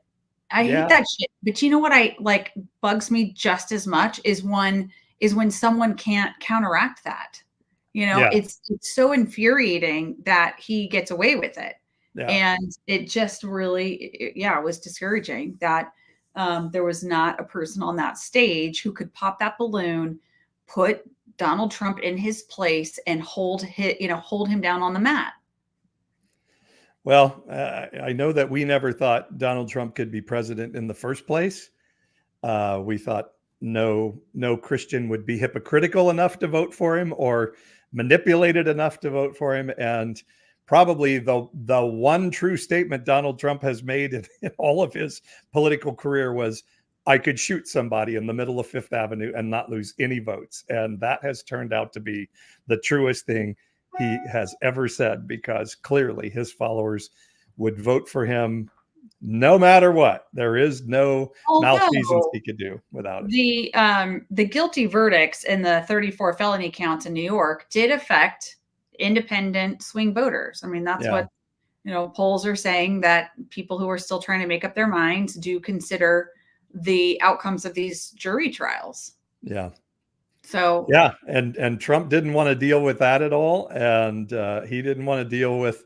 I hate that shit. But you know what I like bugs me just as much is when someone can't counteract that. It's so infuriating that he gets away with it. Yeah. And it just really, it was discouraging that there was not a person on that stage who could pop that balloon, put Donald Trump in his place, and hold him down on the mat. Well, I know that we never thought Donald Trump could be president in the first place. We thought no Christian would be hypocritical enough to vote for him or manipulated enough to vote for him. And probably the one true statement Donald Trump has made in all of his political career was, I could shoot somebody in the middle of Fifth Avenue and not lose any votes. And that has turned out to be the truest thing he has ever said, because clearly his followers would vote for him no matter what. There is no malfeasance he could do without it. The guilty verdicts in the 34 felony counts in New York did affect independent swing voters. I mean, that's what, polls are saying, that people who are still trying to make up their minds do consider the outcomes of these jury trials. Yeah. So yeah, and Trump didn't want to deal with that at all, and he didn't want to deal with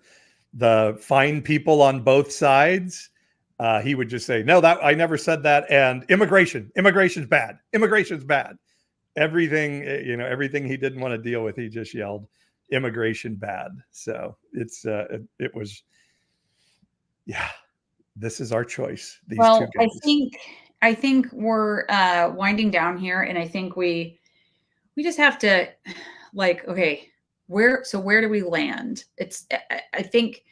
the fine people on both sides. He would just say, "No, that I never said that." And immigration's bad. Immigration's bad. Everything, everything he didn't want to deal with, he just yelled, "Immigration bad." So it was, this is our choice. These two guys. I think we're winding down here, and I think we just have to, like, okay, where do we land? I think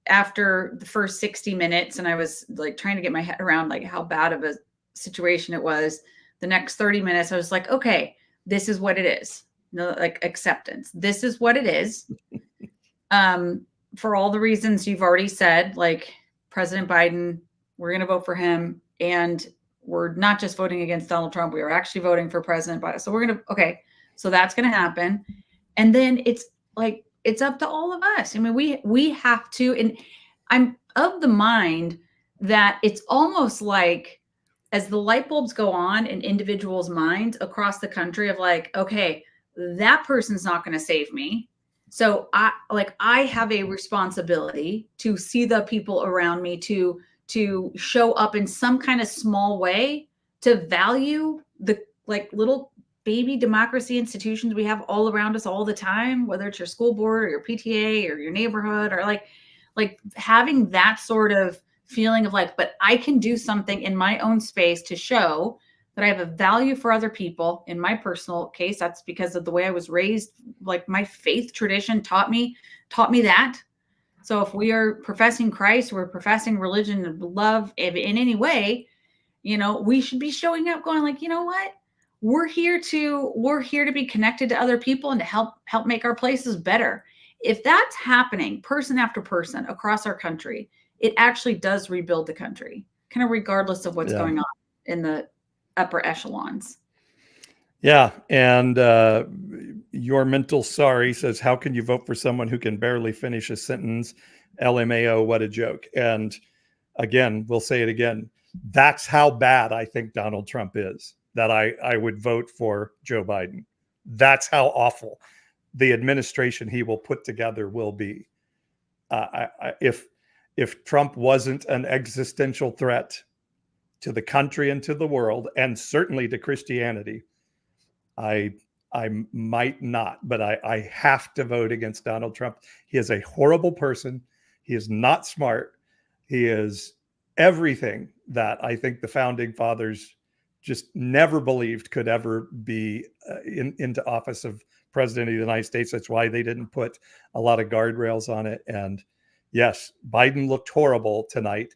after the first 60 minutes, and I was like trying to get my head around like how bad of a situation it was, the next 30 minutes, I was like, okay, this is what it is. Like acceptance. This is what it is. For all the reasons you've already said, like President Biden, we're going to vote for him. And we're not just voting against Donald Trump. We are actually voting for President Biden. So so that's going to happen. And then it's like, it's up to all of us. I mean, we have to, and I'm of the mind that it's almost like as the light bulbs go on in individuals' minds across the country of like, okay, that person's not going to save me. So I have a responsibility to see the people around me, to show up in some kind of small way, to value the like little baby democracy institutions we have all around us all the time, whether it's your school board or your PTA or your neighborhood, or like having that sort of feeling of like, but I can do something in my own space to show that I have a value for other people. In my personal case, that's because of the way I was raised. Like my faith tradition taught me that. So if we are professing Christ, we're professing religion and love in any way, we should be showing up going like, you know what? We're here to be connected to other people and to help make our places better. If that's happening person after person across our country, it actually does rebuild the country, kind of regardless of what's going on in the upper echelons. Yeah. And your mental sorry says, how can you vote for someone who can barely finish a sentence? LMAO, what a joke. And again, we'll say it again. That's how bad I think Donald Trump is, that I would vote for Joe Biden. That's how awful the administration he will put together will be. If Trump wasn't an existential threat to the country and to the world, and certainly to Christianity, I might not, but I have to vote against Donald Trump. He is a horrible person. He is not smart. He is everything that I think the founding fathers just never believed could ever be into office of president of the United States. That's why they didn't put a lot of guardrails on it. And yes, Biden looked horrible tonight.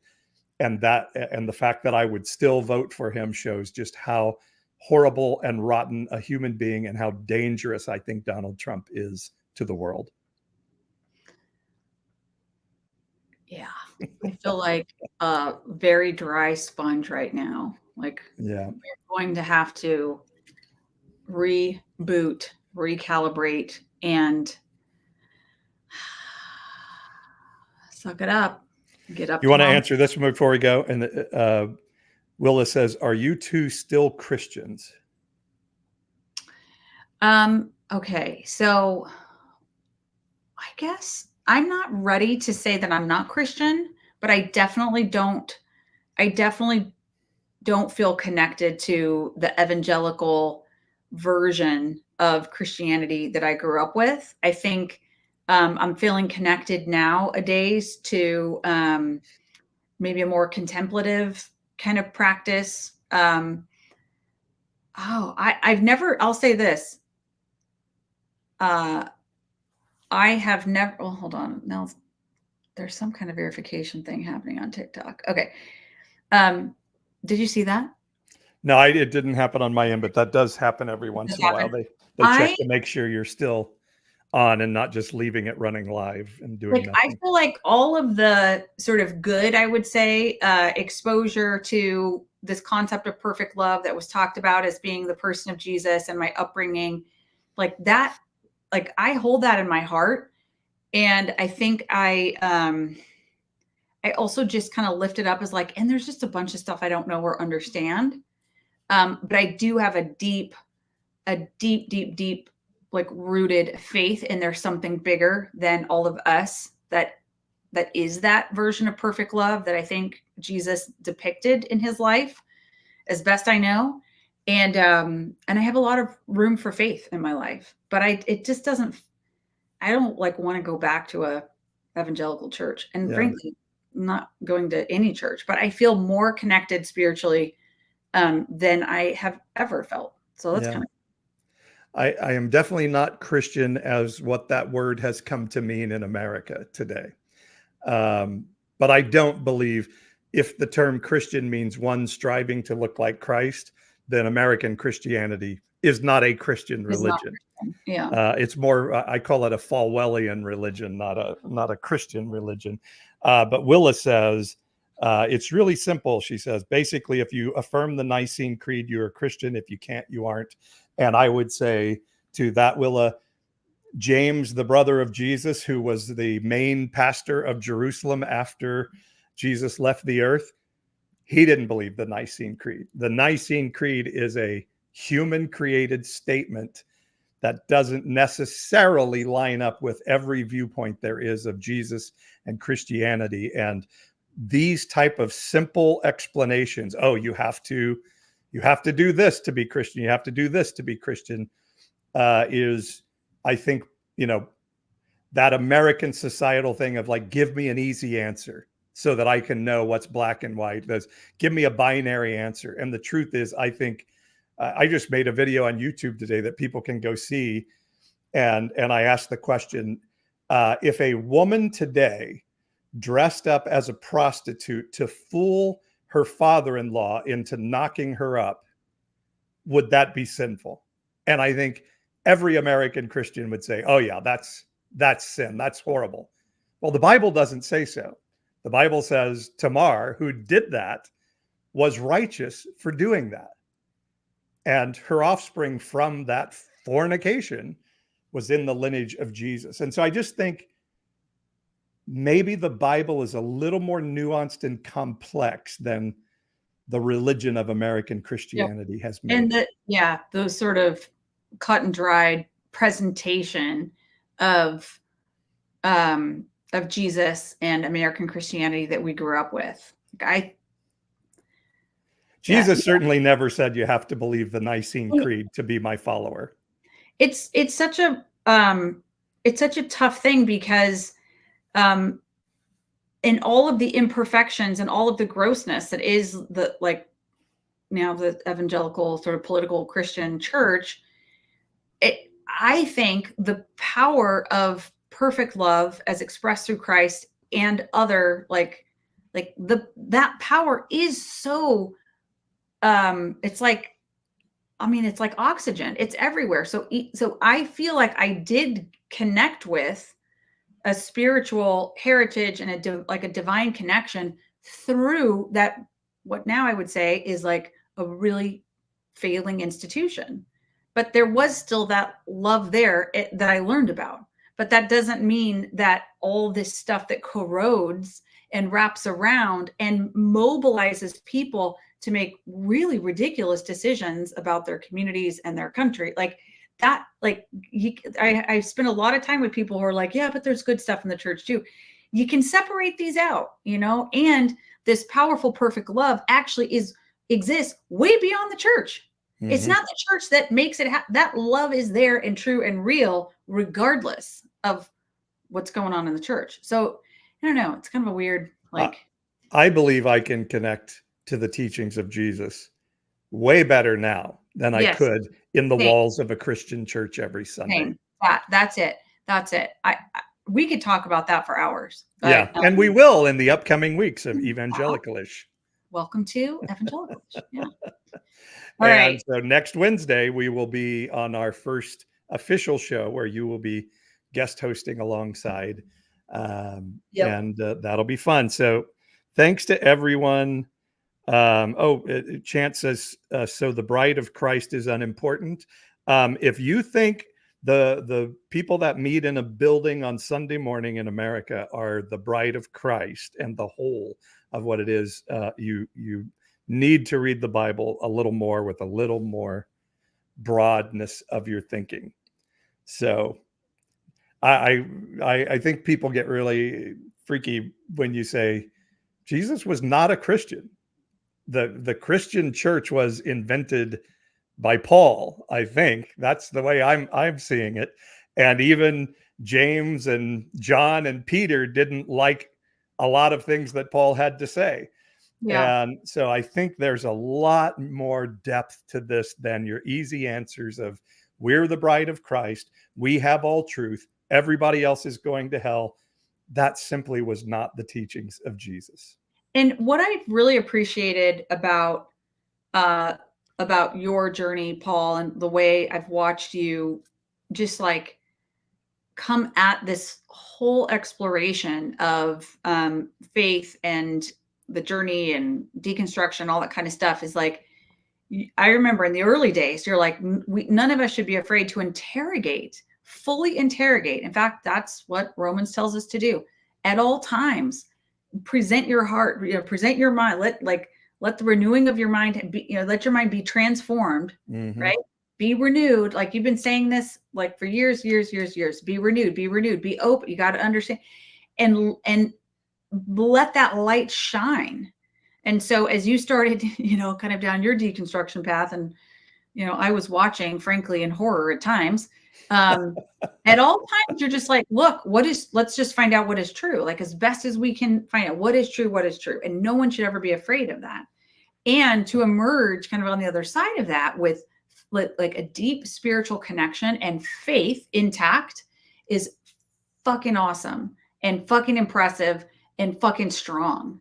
And the fact that I would still vote for him shows just how horrible and rotten a human being and how dangerous I think Donald Trump is to the world. Yeah. I feel like a very dry sponge right now. Like, we're going to have to reboot, recalibrate, and suck it up. Get up. You want to answer this one before we go? And Willa says, are you two still Christians? Okay. So I guess I'm not ready to say that I'm not Christian, but I definitely don't feel connected to the evangelical version of Christianity that I grew up with. I think I'm feeling connected nowadays to maybe a more contemplative kind of practice. I'll say this. I have never, oh, hold on. Now there's some kind of verification thing happening on TikTok. Okay. Did you see that? No, it didn't happen on my end, but that does happen every once in a while. They check to make sure you're still on and not just leaving it running live and doing nothing. I feel like all of the sort of good, I would say, exposure to this concept of perfect love that was talked about as being the person of Jesus and my upbringing, like that, like I hold that in my heart. And I think I also just kind of lift it up as like, and there's just a bunch of stuff I don't know or understand. But I do have a deep, like rooted faith in there's something bigger than all of us that is that version of perfect love that I think Jesus depicted in his life as best I know. And I have a lot of room for faith in my life, but I don't like want to go back to a evangelical church. And frankly, I'm not going to any church, but I feel more connected spiritually than I have ever felt. So that's kind of. I am definitely not Christian as what that word has come to mean in America today. But I don't believe if the term Christian means one striving to look like Christ, then American Christianity is not a Christian religion. It's more, I call it a Falwellian religion, not a Christian religion. But Willa says, it's really simple. She says, basically, if you affirm the Nicene Creed, you're a Christian. If you can't, you aren't. And I would say to that, Willa, James, the brother of Jesus, who was the main pastor of Jerusalem after Jesus left the earth, he didn't believe the Nicene Creed. The Nicene Creed is a human-created statement that doesn't necessarily line up with every viewpoint there is of Jesus and Christianity. And these type of simple explanations, oh, you have to do this to be Christian, you have to do this to be Christian, is, I think, that American societal thing of like, give me an easy answer so that I can know what's black and white. Give me a binary answer. And the truth is, I think, I just made a video on YouTube today that people can go see. And I asked the question, if a woman today dressed up as a prostitute to fool her father-in-law into knocking her up, would that be sinful? And I think every American Christian would say, oh yeah, that's sin. That's horrible. Well, the Bible doesn't say so. The Bible says Tamar, who did that, was righteous for doing that. And her offspring from that fornication was in the lineage of Jesus. And so I just think maybe the Bible is a little more nuanced and complex than the religion of American Christianity has made. And those sort of cut and dried presentation of Jesus and American Christianity that we grew up with. Jesus certainly never said you have to believe the Nicene Creed to be my follower. It's such a tough thing because in all of the imperfections and all of the grossness that is the evangelical sort of political Christian church, I think the power of perfect love as expressed through Christ and other that power is so it's like oxygen. It's everywhere. So I feel like I did connect with a spiritual heritage and a divine connection through that, what now I would say is like a really failing institution. But there was still that love there that I learned about. But that doesn't mean that all this stuff that corrodes and wraps around and mobilizes people to make really ridiculous decisions about their communities and their country. I spend a lot of time with people who are like, yeah, but there's good stuff in the church too. You can separate these out, and this powerful, perfect love actually exists way beyond the church. Mm-hmm. It's not the church that makes it that love is there and true and real, regardless of what's going on in the church. So I don't know. It's kind of a weird, I believe I can connect to the teachings of Jesus way better now than I could in the walls of a Christian church every Sunday. That's it. We could talk about that for hours. But, and we will in the upcoming weeks of Evangelicalish. Welcome to Evangelicalish. Yeah. All right. So next Wednesday, we will be on our first official show where you will be guest hosting alongside. And that'll be fun. So thanks to everyone. Chance says, so the bride of Christ is unimportant. If you think the people that meet in a building on Sunday morning in America are the bride of Christ and the whole of what it is, you need to read the Bible a little more with a little more broadness of your thinking. So I think people get really freaky when you say Jesus was not a Christian. The Christian church was invented by Paul. I think that's the way I'm seeing it. And even James and John and Peter didn't like a lot of things that Paul had to say. Yeah. And so I think there's a lot more depth to this than your easy answers of we're the bride of Christ. We have all truth. Everybody else is going to hell. That simply was not the teachings of Jesus. And what I really appreciated about your journey, Paul, and the way I've watched you just come at this whole exploration of faith and the journey and deconstruction, all that kind of stuff is I remember in the early days, you're like, none of us should be afraid to fully interrogate. In fact, that's what Romans tells us to do at all times. Present your heart, present your mind. Let the renewing of your mind be, let your mind be transformed, right? Be renewed. Like you've been saying this for years. Be renewed, be open. You got to understand and let that light shine. And so as you started, kind of down your deconstruction path, and, I was watching, frankly, in horror at times. At all times, you're just like, look, let's just find out what is true. As best as we can find out what is true. And no one should ever be afraid of that. And to emerge kind of on the other side of that with a deep spiritual connection and faith intact is fucking awesome and fucking impressive and fucking strong.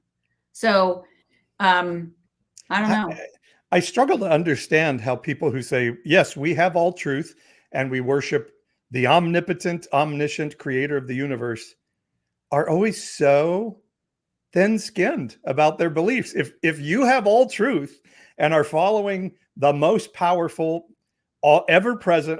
So I don't know. I struggle to understand how people who say, yes, we have all truth and we worship the omnipotent, omniscient creator of the universe are always so thin-skinned about their beliefs. If you have all truth and are following the most powerful, ever present,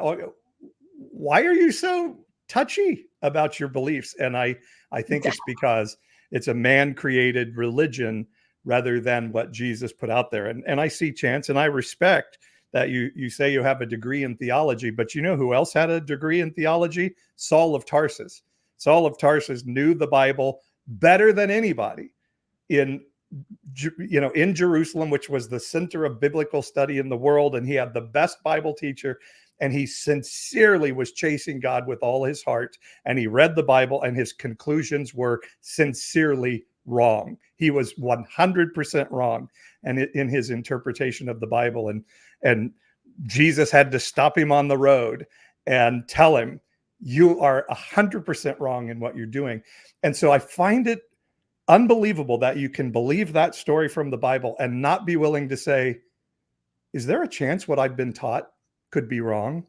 why are you so touchy about your beliefs? And I think it's because it's a man-created religion rather than what Jesus put out there. And I see Chance, and I respect that you say you have a degree in theology, but you know who else had a degree in theology? Saul of Tarsus. Saul of Tarsus knew the Bible better than anybody in Jerusalem, which was the center of biblical study in the world. And he had the best Bible teacher, and he sincerely was chasing God with all his heart. And he read the Bible, and his conclusions were sincerely wrong. He was 100% wrong and in his interpretation of the Bible. And Jesus had to stop him on the road and tell him, you are 100% wrong in what you're doing. And so I find it unbelievable that you can believe that story from the Bible and not be willing to say, is there a chance what I've been taught could be wrong?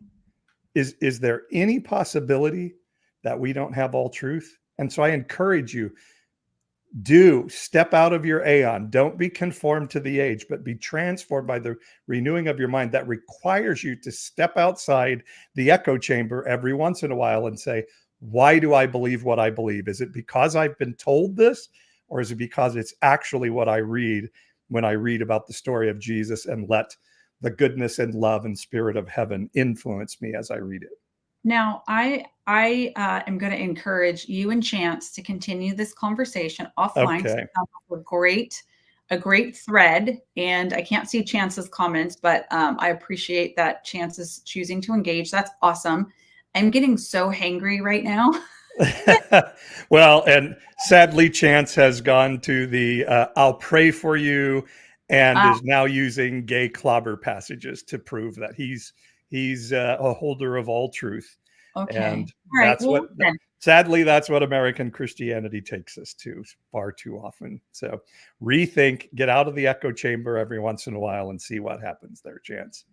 Is there any possibility that we don't have all truth? And so I encourage you, do step out of your aeon. Don't be conformed to the age, but be transformed by the renewing of your mind. That requires you to step outside the echo chamber every once in a while and say, why do I believe what I believe? Is it because I've been told this, or is it because it's actually what I read when I read about the story of Jesus and let the goodness and love and spirit of heaven influence me as I read it? Now, I am going to encourage you and Chance to continue this conversation offline. Okay. A great thread, and I can't see Chance's comments, but I appreciate that Chance is choosing to engage. That's awesome. I'm getting so hangry right now. Well, and sadly, Chance has gone to the I'll pray for you and is now using gay clobber passages to prove that he's a holder of all truth. Okay. And all right, that's well, what, sadly, that's what American Christianity takes us to far too often. So rethink, get out of the echo chamber every once in a while and see what happens there, Chance.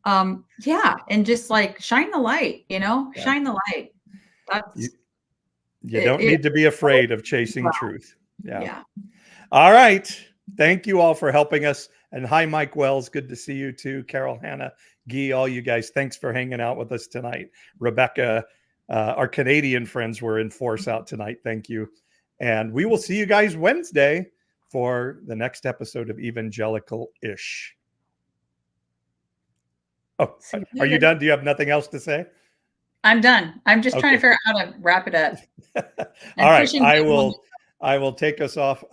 Yeah. And just like shine the light, shine the light. That's, you don't need to be afraid of chasing truth. Yeah. All right. Thank you all for helping us. And hi, Mike Wells. Good to see you too. Carol, Hannah, Guy, all you guys. Thanks for hanging out with us tonight. Rebecca, our Canadian friends were in force out tonight. Thank you. And we will see you guys Wednesday for the next episode of Evangelical-ish. Oh, are you done? Do you have nothing else to say? I'm done. I'm just trying to figure out how to wrap it up. All right. I will take us off.